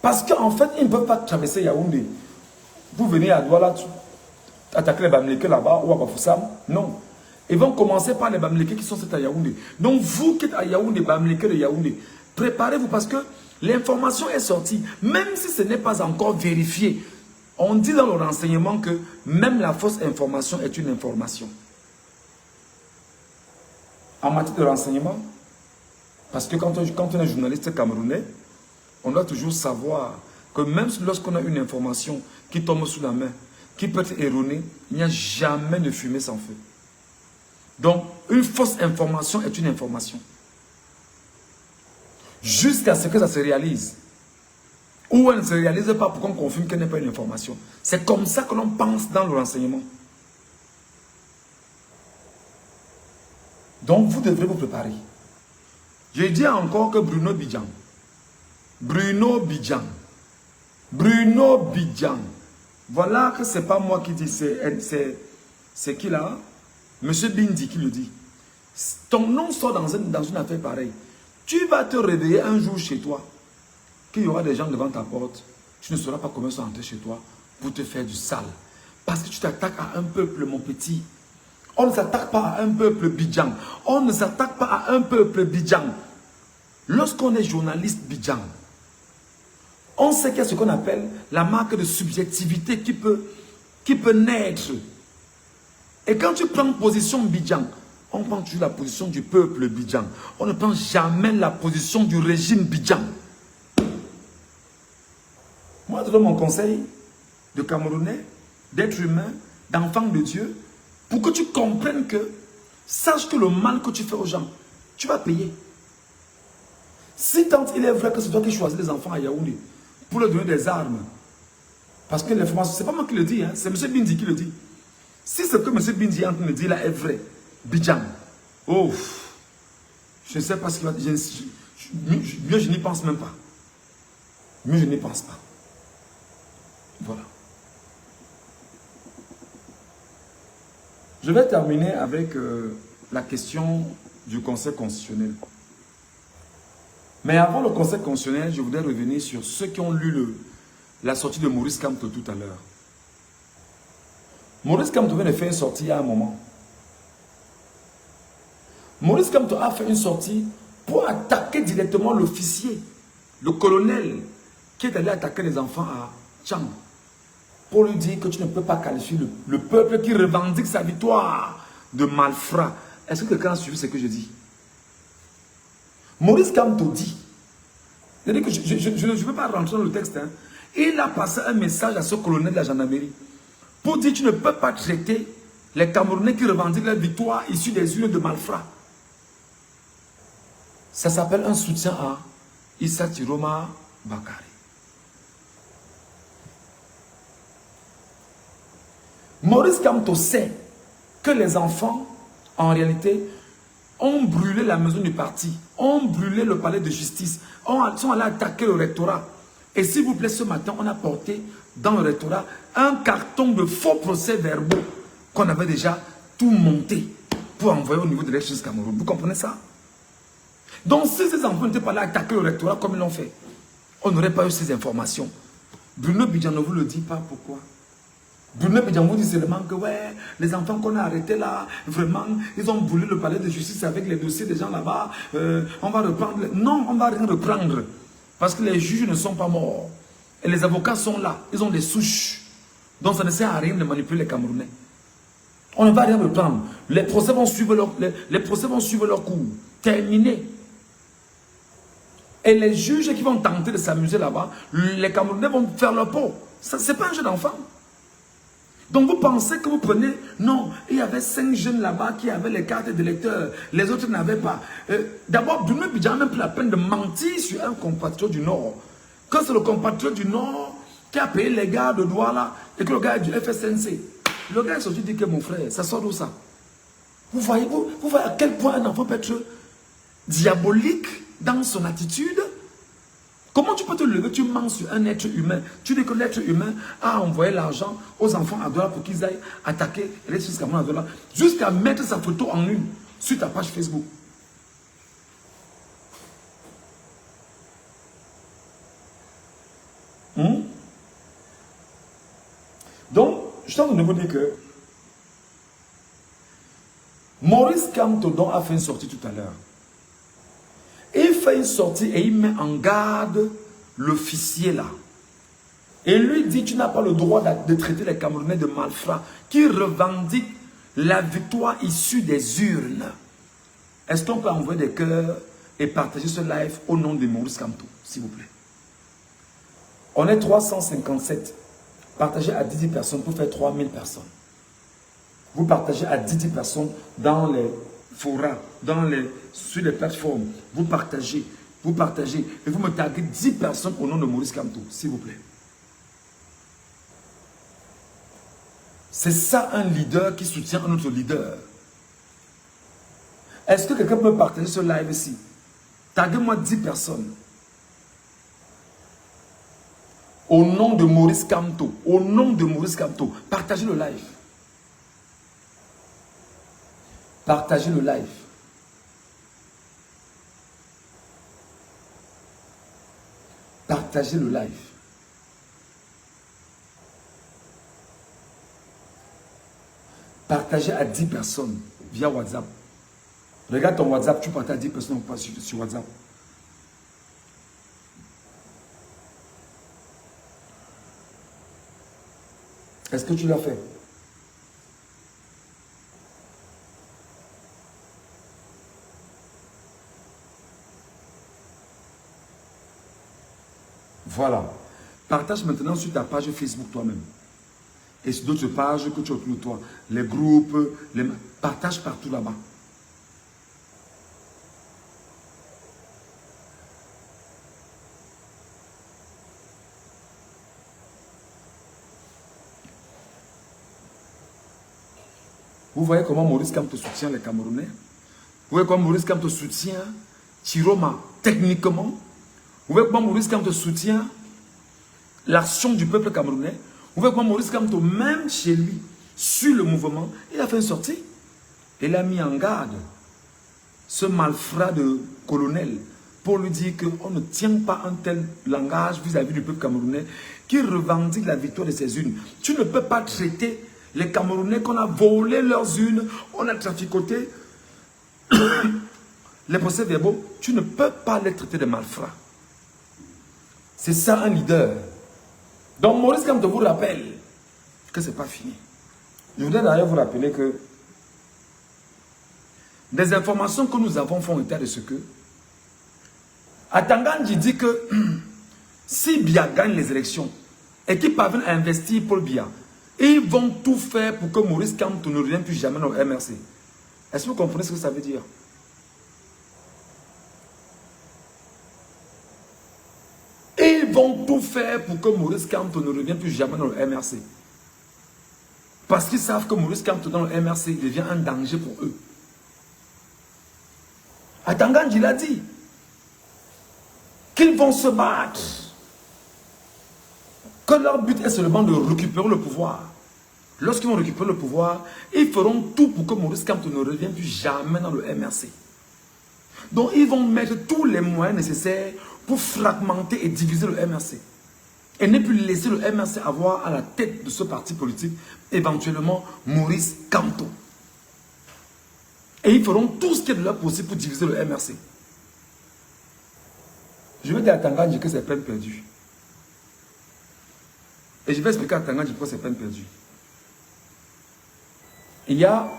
Parce qu'en fait, ils ne peuvent pas traverser Yaoundé. Vous venez à Douala, attaquer les Bamileke là-bas ou à Bafoussam. Non. Ils vont commencer par les Bamileke qui sont à Yaoundé. Donc vous qui êtes à Yaoundé, Bamileke de Yaoundé, préparez-vous parce que l'information est sortie. Même si ce n'est pas encore vérifié, on dit dans le renseignement que même la fausse information est une information. En matière de renseignement, parce que quand on est journaliste camerounais, on doit toujours savoir que même lorsqu'on a une information qui tombe sous la main, qui peut être erronée, il n'y a jamais de fumée sans feu. Donc, une fausse information est une information. Jusqu'à ce que ça se réalise. Ou elle ne se réalise pas pour qu'on confirme qu'elle n'est pas une information. C'est comme ça que l'on pense dans le renseignement. Donc, vous devrez vous préparer. Je dis encore que Bruno Bidjan, voilà que ce n'est pas moi qui dis, c'est qui là? Monsieur Bindi qui le dit. Ton nom sort dans une affaire pareille. Tu vas te réveiller un jour chez toi, qu'il y aura des gens devant ta porte, tu ne sauras pas comment ils sont entrés chez toi pour te faire du sale. Parce que tu t'attaques à un peuple, mon petit. On ne s'attaque pas à un peuple Bidjan. On ne s'attaque pas à un peuple Bidjan. Lorsqu'on est journaliste Bidjan, on sait qu'il y a ce qu'on appelle la marque de subjectivité qui peut naître. Et quand tu prends position Bidjan, on prend toujours la position du peuple Bidjan. On ne prend jamais la position du régime Bidjan. Moi, je donne mon conseil de Camerounais, d'être humain, d'enfant de Dieu, pour que tu comprennes que, sache que le mal que tu fais aux gens, tu vas payer. Si tant il est vrai que c'est toi qui choisis les enfants à Yaoundé pour leur donner des armes, parce que l'information, c'est pas moi qui le dis, hein, c'est M. Bindi qui le dit. Si ce que M. Bindi est en train de dire là est vrai, Bidjan, oh, je ne sais pas ce qu'il va dire, mieux je n'y pense même pas. Mieux je n'y pense pas. Voilà. Je vais terminer avec la question du Conseil constitutionnel. Mais avant le Conseil constitutionnel, je voudrais revenir sur ceux qui ont lu la sortie de Maurice Kamto tout à l'heure. Maurice Kamto vient de faire une sortie il y a un moment. Maurice Kamto a fait une sortie pour attaquer directement l'officier, le colonel, qui est allé attaquer les enfants à Tchang. Pour lui dire que tu ne peux pas qualifier le peuple qui revendique sa victoire de malfrat. Est-ce que quelqu'un a suivi ce que je dis? Maurice Kamto dit, je ne veux pas rentrer dans le texte, hein, il a passé un message à ce colonel de la gendarmerie pour dire que tu ne peux pas traiter les Camerounais qui revendiquent leur victoire issue des urnes de malfrats. Ça s'appelle un soutien à Issa Chiroma Bakari. Maurice Kamto sait que les enfants, en réalité, ont brûlé la maison du parti, ont brûlé le palais de justice, sont allés attaquer le rectorat. Et s'il vous plaît, ce matin, on a porté dans le rectorat un carton de faux procès-verbaux qu'on avait déjà tout monté pour envoyer au niveau de l'élection Cameroun. Vous comprenez ça? Donc, si ces enfants n'étaient pas allés attaquer le rectorat comme ils l'ont fait, on n'aurait pas eu ces informations. Bruno Bidjan ne vous le dit pas pourquoi. Bruno Bidjan vous dit seulement que ouais, les enfants qu'on a arrêtés là, vraiment, ils ont brûlé le palais de justice avec les dossiers des gens là-bas. On va reprendre. Non, on ne va rien reprendre. Parce que les juges ne sont pas morts. Et les avocats sont là. Ils ont des souches. Donc ça ne sert à rien de manipuler les Camerounais. On ne va rien reprendre. Les procès vont suivre leur cours. Terminé. Et les juges qui vont tenter de s'amuser là-bas, les Camerounais vont faire leur peau. Ce n'est pas un jeu d'enfant. Donc vous pensez que vous prenez... Non, il y avait 5 jeunes là-bas qui avaient les cartes d'électeurs. Les autres n'avaient pas. D'abord, Bruno Bidjan a même pris la peine de mentir sur un compatriote du Nord. Quand c'est le compatriote du Nord qui a payé les gars de Douala et que le gars est du FSNC. Le gars est sorti dit que mon frère, ça sort d'où ça? Vous voyez à quel point un enfant peut être diabolique dans son attitude? Comment tu peux te lever, tu mens sur un être humain. Tu dis que l'être humain a envoyé l'argent aux enfants à Douala pour qu'ils aillent attaquer l'élection Cameroun à Douala, jusqu'à mettre sa photo en une sur ta page Facebook. Donc, je suis en train de vous dire que Maurice Kamto a fait une sortie tout à l'heure. Il fait une sortie et il met en garde l'officier là. Et lui dit, tu n'as pas le droit de traiter les Camerounais de malfrats qui revendiquent la victoire issue des urnes. Est-ce qu'on peut envoyer des cœurs et partager ce live au nom de Maurice Kamto, s'il vous plaît? On est 357. Partagez à 10 personnes pour faire 3000 personnes. Vous partagez à 10 personnes dans les forums, sur les plateformes. Vous partagez et vous me taguez 10 personnes au nom de Maurice Kamto, s'il vous plaît. C'est ça un leader qui soutient un autre leader. Est-ce que quelqu'un peut partager ce live ici? Taguez-moi 10 personnes. Au nom de Maurice Kamto, au nom de Maurice Kamto, partagez le live. Partagez le live. Partagez le live. Partagez à 10 personnes via WhatsApp. Regarde ton WhatsApp, tu partages à 10 personnes sur WhatsApp. Est-ce que tu l'as fait? Voilà. Partage maintenant sur ta page Facebook toi-même. Et sur d'autres pages que tu as autour de toi. Les groupes, partage partout là-bas. Vous voyez comment Maurice Kamto soutient les Camerounais? Vous voyez comment Maurice Kamto soutient Chiroma techniquement? Vous voyez comment Maurice Kamto soutient l'action du peuple camerounais? Vous voyez comment Maurice Kamto, même chez lui, sur le mouvement, il a fait une sortie. Il a mis en garde ce malfrat de colonel pour lui dire qu'on ne tient pas un tel langage vis-à-vis du peuple camerounais qui revendique la victoire de ses urnes. Tu ne peux pas traiter les Camerounais qu'on a volé leurs urnes, on a traficoté les procès-verbaux. Tu ne peux pas les traiter de malfrats. C'est ça un leader. Donc Maurice Kamto vous rappelle que ce n'est pas fini. Je voudrais d'ailleurs vous rappeler que des informations que nous avons font état de ce que Atangandji dit que si Biya gagne les élections et qu'il parvient à investir Paul Biya, ils vont tout faire pour que Maurice Kamto ne revienne plus jamais au MRC. Est-ce que vous comprenez ce que ça veut dire? vont tout faire pour que Maurice Kamto ne revienne plus jamais dans le MRC. Parce qu'ils savent que Maurice Kamto dans le MRC devient un danger pour eux. Atangandji l'a dit. Qu'ils vont se battre. Que leur but est seulement de récupérer le pouvoir. Lorsqu'ils vont récupérer le pouvoir, ils feront tout pour que Maurice Kamto ne revienne plus jamais dans le MRC. Donc ils vont mettre tous les moyens nécessaires pour fragmenter et diviser le MRC. Et ne plus laisser le MRC avoir à la tête de ce parti politique, éventuellement Maurice Kamto. Et ils feront tout ce qui est de leur possible pour diviser le MRC. Je vais dire à Tangandji que c'est peine perdue. Et je vais expliquer à Tangandji pourquoi c'est peine perdue. Il y a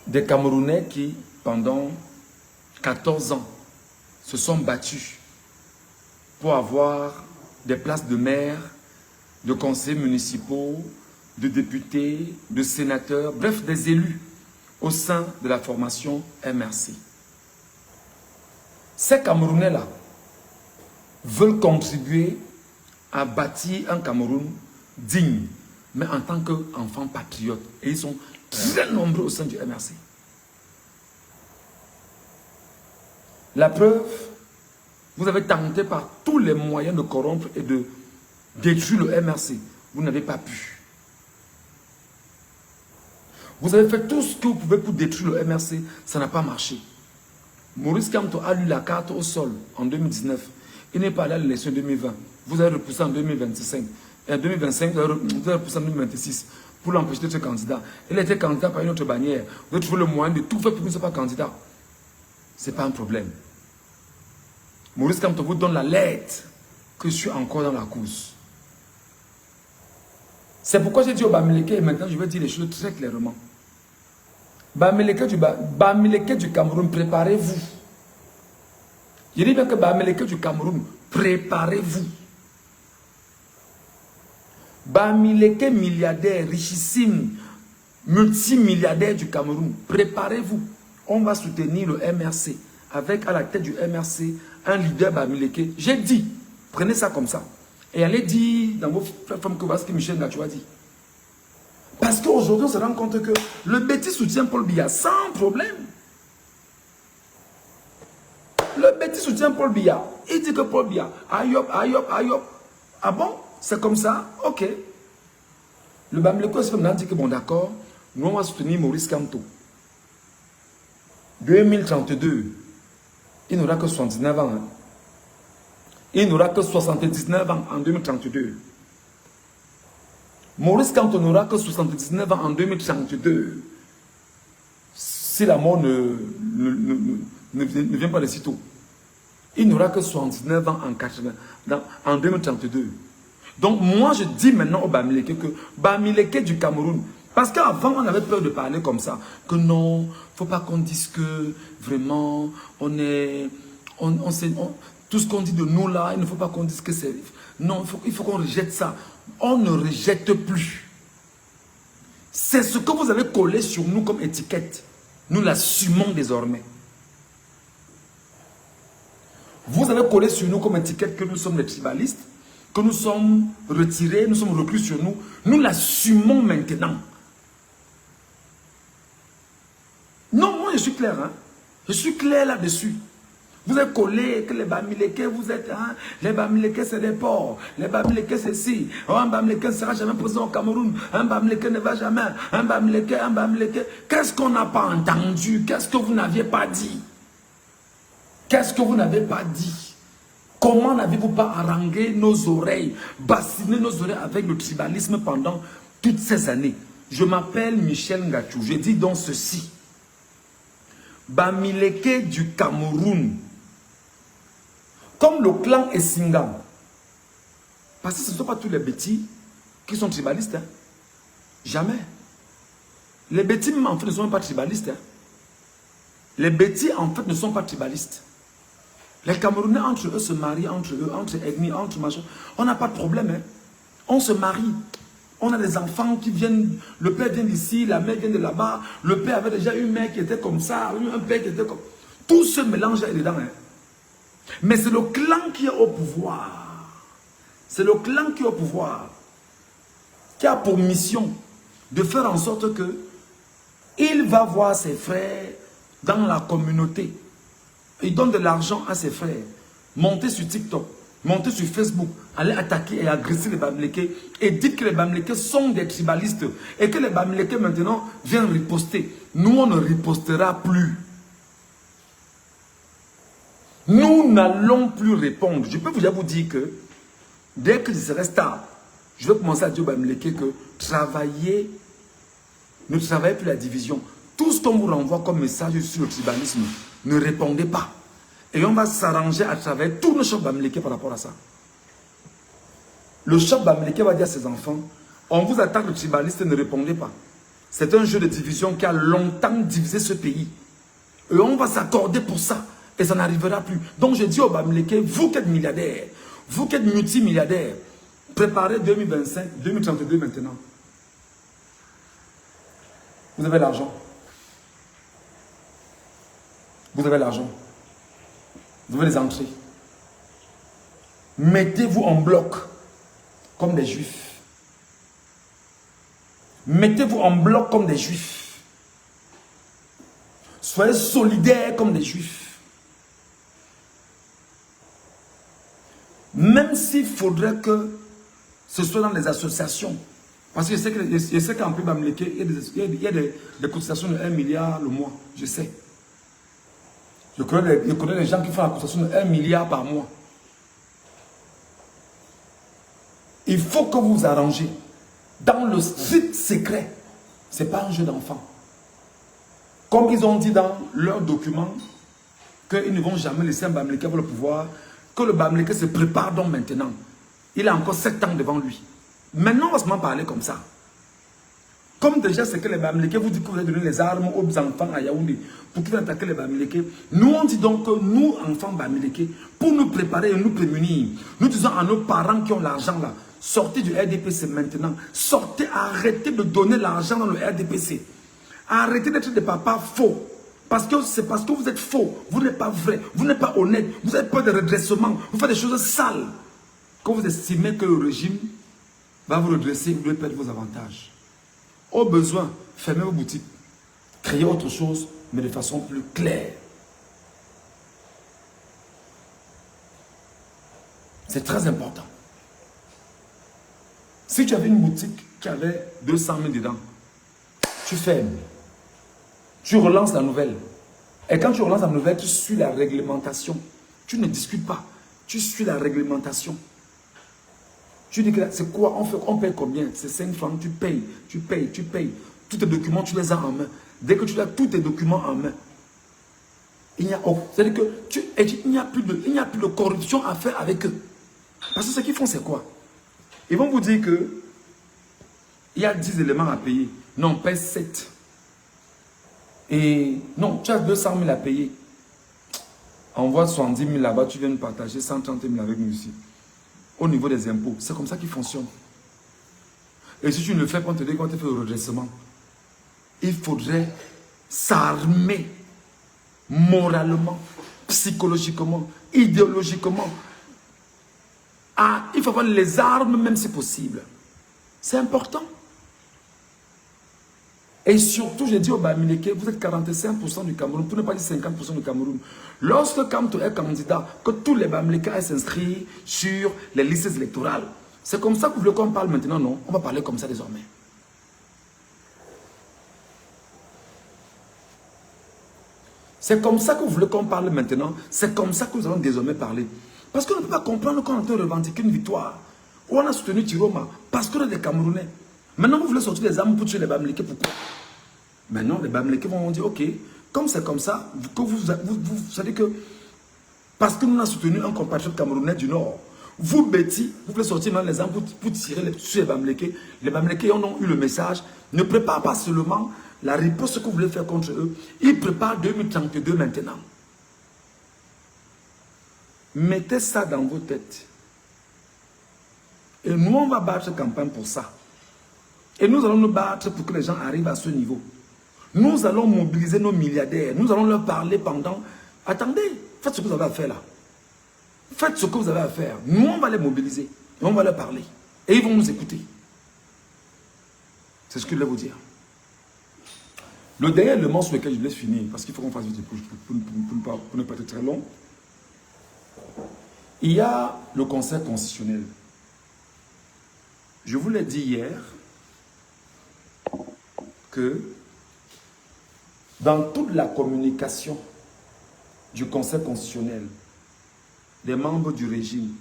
des Camerounais qui, pendant 14 ans, se sont battus pour avoir des places de maire, de conseillers municipaux, de députés, de sénateurs, bref, des élus au sein de la formation MRC. Ces Camerounais-là veulent contribuer à bâtir un Cameroun digne, mais en tant qu'enfants patriotes. Et ils sont très nombreux au sein du MRC. La preuve, vous avez tenté par tous les moyens de corrompre et de détruire le MRC. Vous n'avez pas pu. Vous avez fait tout ce que vous pouvez pour détruire le MRC, ça n'a pas marché. Maurice Kamto a lu la carte au sol en 2019. Il n'est pas allé à l'élection 2020. Vous avez repoussé en 2025. Et en 2025, vous avez repoussé en 2026 pour l'empêcher d'être candidat. Il était candidat par une autre bannière. Vous avez trouvé le moyen de tout faire pour qu'il ne soit pas candidat. Ce n'est pas un problème. Maurice Kamto vous donne la lettre que je suis encore dans la course. C'est pourquoi j'ai dit au Bamileke, et maintenant je vais dire les choses très clairement. Bamileke du Cameroun, préparez-vous. Je dis bien que Bamileke du Cameroun, préparez-vous. Bamileke milliardaire, richissime, multimilliardaire du Cameroun, préparez-vous. On va soutenir le MRC. Avec à la tête du MRC, un leader Bamileke. J'ai dit, prenez ça comme ça. Et allez dire dans vos plateformes que voilà ce que Michel Ngachoua dit. Parce qu'aujourd'hui, on se rend compte que le Bétis soutient Paul Biya sans problème. Le Bétis soutient Paul Biya. Il dit que Paul Biya, aïop, aïop, aïop. Ah bon? C'est comme ça? Ok. Le Bamileke se dit que bon d'accord, nous on va soutenir Maurice Kamto. 2032, il n'aura que 79 ans. Hein. Il n'aura que 79 ans en 2032. Maurice Kamto n'aura que 79 ans en 2032. Si la mort ne vient pas de sitôt. Il n'aura que 79 ans en 2032. Donc moi je dis maintenant au Bamileke que Bamileke du Cameroun, parce qu'avant on avait peur de parler comme ça, que non, il ne faut pas qu'on dise que vraiment tout ce qu'on dit de nous là, il ne faut pas qu'on dise que c'est... Non, il faut qu'on rejette ça. On ne rejette plus. C'est ce que vous avez collé sur nous comme étiquette. Nous l'assumons désormais. Vous avez collé sur nous comme étiquette que nous sommes les tribalistes, que nous sommes retirés, nous sommes reclus sur nous. Nous l'assumons maintenant. Non, moi je suis clair. Hein? Je suis clair là-dessus. Vous avez collé que les Bamileke, vous êtes... Hein, les Bamileke, c'est des porcs. Les Bamileke, c'est ci. Oh, un Bamileke ne sera jamais président au Cameroun. Un Bamileke ne va jamais. Un Bamileke, un Bamileke. Qu'est-ce qu'on n'a pas entendu? Qu'est-ce que vous n'aviez pas dit? Qu'est-ce que vous n'avez pas dit? Comment n'avez-vous pas harangué nos oreilles, bassiné nos oreilles avec le tribalisme pendant toutes ces années? Je m'appelle Michel Ngachoua. Je dis donc ceci. Bamileke du Cameroun, comme le clan Essingam, parce que ce ne sont pas tous les bêtis qui sont tribalistes. Hein. Jamais. Les bêtis, en fait, ne sont pas tribalistes. Hein. Les bêtis, en fait, ne sont pas tribalistes. Les Camerounais, entre eux, se marient, entre eux, entre ethnies, entre machin. On n'a pas de problème. Hein. On se marie. On a des enfants qui viennent, le père vient d'ici, la mère vient de là-bas. Le père avait déjà une mère qui était comme ça, un père qui était comme... Tout se mélange dedans. Hein. Mais c'est le clan qui est au pouvoir. C'est le clan qui est au pouvoir, qui a pour mission de faire en sorte que il va voir ses frères dans la communauté. Il donne de l'argent à ses frères. Monter sur TikTok, monter sur Facebook, aller attaquer et agresser les Bamileke et dire que les Bamileke sont des tribalistes et que les Bamileke maintenant viennent riposter. Nous, on ne ripostera plus. Nous n'allons plus répondre. Je peux vous dire que dès que je serai stable, je vais commencer à dire aux Bamileke que travailler, ne travaillez plus la division. Tout ce qu'on vous renvoie comme message sur le tribalisme, ne répondez pas. Et on va s'arranger à travers tout le chef Bamileke par rapport à ça. Le chef Bamileke va dire à ses enfants, on vous attaque le tribaliste, ne répondez pas. C'est un jeu de division qui a longtemps divisé ce pays. Et on va s'accorder pour ça. Et ça n'arrivera plus. Donc je dis aux Bamileke, vous qui êtes milliardaires, vous qui êtes multimilliardaires, préparez 2025, 2032 maintenant. Vous avez l'argent. Vous avez l'argent. Vous avez les entrées. Mettez-vous en bloc comme des juifs. Mettez-vous en bloc comme des juifs. Soyez solidaires comme des juifs. Même s'il faudrait que ce soit dans les associations. Parce que je sais qu'en plus Bamileke, il y a des cotisations de 1 milliard le mois. Je sais. Je connais des gens qui font la cotisation de 1 milliard par mois. Il faut que vous vous arrangez. Dans le strict secret, ce n'est pas un jeu d'enfant. Comme ils ont dit dans leurs documents, qu'ils ne vont jamais laisser un Bamileke avoir le pouvoir, que le Bamileke se prépare donc maintenant. Il a encore 7 ans devant lui. Maintenant, on va seulement parler comme ça. Comme déjà, c'est que les Bamileke vous dit que vous avez donné les armes aux enfants à Yaoundé pour qu'ils viennent attaquer les Bamileke. Nous, on dit donc que nous, enfants Bamileke, pour nous préparer et nous prémunir, nous disons à nos parents qui ont l'argent là, sortez du RDPC maintenant. Sortez, arrêtez de donner l'argent dans le RDPC. Arrêtez d'être des papas faux. Parce que c'est parce que vous êtes faux, vous n'êtes pas vrai, vous n'êtes pas honnête, vous n'avez pas de redressement, vous faites des choses sales. Quand vous estimez que le régime va vous redresser, vous devez perdre vos avantages. Au besoin, fermez vos boutiques, créez autre chose, mais de façon plus claire. C'est très important. Si tu avais une boutique qui avait 200 000 dedans, tu fermes. Tu relances la nouvelle. Et quand tu relances la nouvelle, tu suis la réglementation. Tu ne discutes pas. Tu suis la réglementation. Tu dis que c'est quoi? On paye combien? C'est 5 francs. Tu payes, tu payes, tu payes. Tous tes documents, tu les as en main. Dès que tu as tous tes documents en main, il n'y a, c'est-à-dire que il n'y a plus de corruption à faire avec eux. Parce que ce qu'ils font, c'est quoi? Ils vont vous dire que il y a 10 éléments à payer. Non, paye 7. Et non, tu as 200 000 à payer. Envoie 70 000 là-bas, tu viens de partager 130 000 avec nous ici. Au niveau des impôts, c'est comme ça qu'ils fonctionnent. Et si tu ne le fais pas, on te dit qu'on te fait le redressement. Il faudrait s'armer moralement, psychologiquement, idéologiquement. Ah, il faut avoir les armes même si possible. C'est important. Et surtout, j'ai dit au Bamileke, vous êtes 45% du Cameroun, pour ne pas dire 50% du Cameroun. Lorsque Kamto est candidat, que tous les Bamileke s'inscrivent sur les listes électorales. C'est comme ça que vous voulez qu'on parle maintenant, non? On va parler comme ça désormais. C'est comme ça que vous voulez qu'on parle maintenant. C'est comme ça que nous allons désormais parler. Parce qu'on ne peut pas comprendre qu'on est en train de revendiquer une victoire. Où on a soutenu Tiroma parce qu'on est des Camerounais. Maintenant, vous voulez sortir des armes pour tuer les Bamileke. Pourquoi? Maintenant, les Bamileke vont dire, ok, comme c'est comme ça, que vous savez que parce que nous avons soutenu un compatriote camerounais du Nord, vous, Betty, vous voulez sortir maintenant les armes pour tirer sur les Bamileke. Les Bamileke en ont eu le message. Ne prépare pas seulement la riposte que vous voulez faire contre eux. Ils préparent 2032 maintenant. Mettez ça dans vos têtes. Et nous, on va battre campagne pour ça. Et nous allons nous battre pour que les gens arrivent à ce niveau. Nous allons mobiliser nos milliardaires. Nous allons leur parler pendant... Attendez, faites ce que vous avez à faire là. Faites ce que vous avez à faire. Nous, on va les mobiliser. Et on va leur parler. Et ils vont nous écouter. C'est ce que je voulais vous dire. Le dernier élément sur lequel je laisse finir, parce qu'il faut qu'on fasse vite pour ne pas être très long. Il y a le Conseil constitutionnel. Je vous l'ai dit hier que dans toute la communication du Conseil constitutionnel, des membres du régime,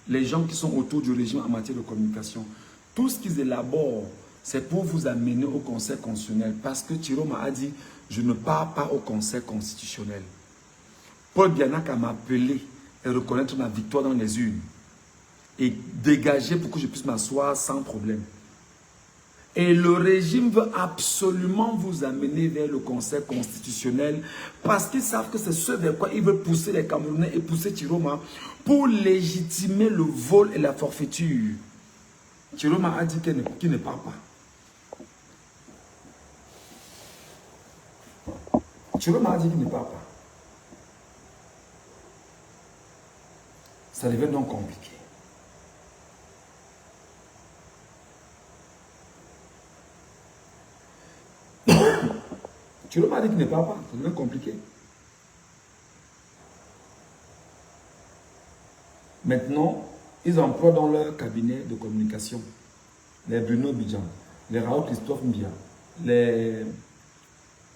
les gens qui sont autour du régime en matière de communication, tout ce qu'ils élaborent, c'est pour vous amener au Conseil constitutionnel. Parce que Chiroma a dit, je ne pars pas au Conseil constitutionnel. Paul Bianak m'a appelé et reconnaître ma victoire dans les urnes. Et dégager pour que je puisse m'asseoir sans problème. Et le régime veut absolument vous amener vers le Conseil constitutionnel parce qu'ils savent que c'est ce vers quoi ils veulent pousser les Camerounais et pousser Chiroma pour légitimer le vol et la forfaiture. Chiroma a dit qu'il ne part pas. Chiroma a dit qu'il ne part pas. Ça devient donc compliqué. Chiroma a dit qu'il ne part pas. Ça devient compliqué. Maintenant, ils emploient dans leur cabinet de communication les Bruno Bidjan, les Raoul Christophe Mbia, les...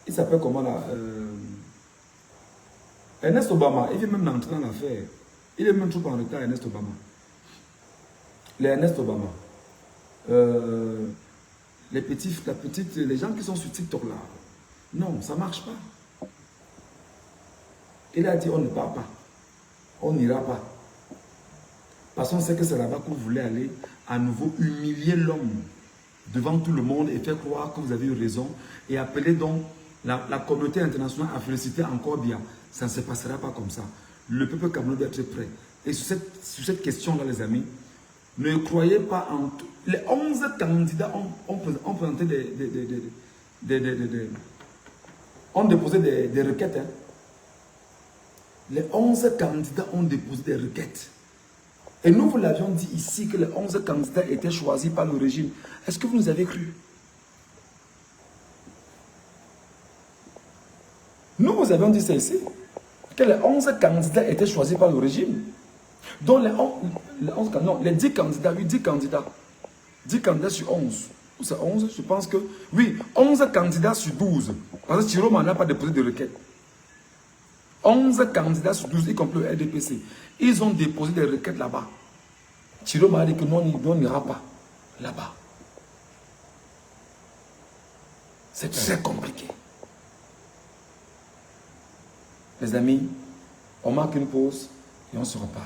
Il s'appelle comment là Ernest Obama, il vient même d'entrer dans l'affaire. Il est même trop en retard, Ernest Obama. Les Ernest Obama. Les gens qui sont sur TikTok là. Non, ça ne marche pas. Il a dit on ne part pas. On n'ira pas. Parce qu'on sait que c'est là-bas que vous voulez aller à nouveau humilier l'homme devant tout le monde et faire croire que vous avez eu raison et appeler donc la communauté internationale à féliciter encore bien. Ça ne se passera pas comme ça. Le peuple camerounais doit être prêt. Et sur cette question-là, les amis, ne croyez pas en tout. Les 11 candidats ont présenté ont déposé des requêtes. Hein. Les 11 candidats ont déposé des requêtes. Et nous vous l'avions dit ici que les 11 candidats étaient choisis par le régime. Est-ce que vous nous avez cru? Nous vous avions dit ça ici, que les 11 candidats étaient choisis par le régime. Donc les 10 candidats, oui, 10 candidats. 10 candidats sur 11. C'est 11, je pense que... Oui, 11 candidats sur 12. Parce que Chiroma n'a pas déposé de requête. 11 candidats sur 12, y compris le RDPC. Ils ont déposé des requêtes là-bas. Chiroma a dit que non, on n'ira pas là-bas. C'est très compliqué. Les amis, on marque une pause et on se reparle.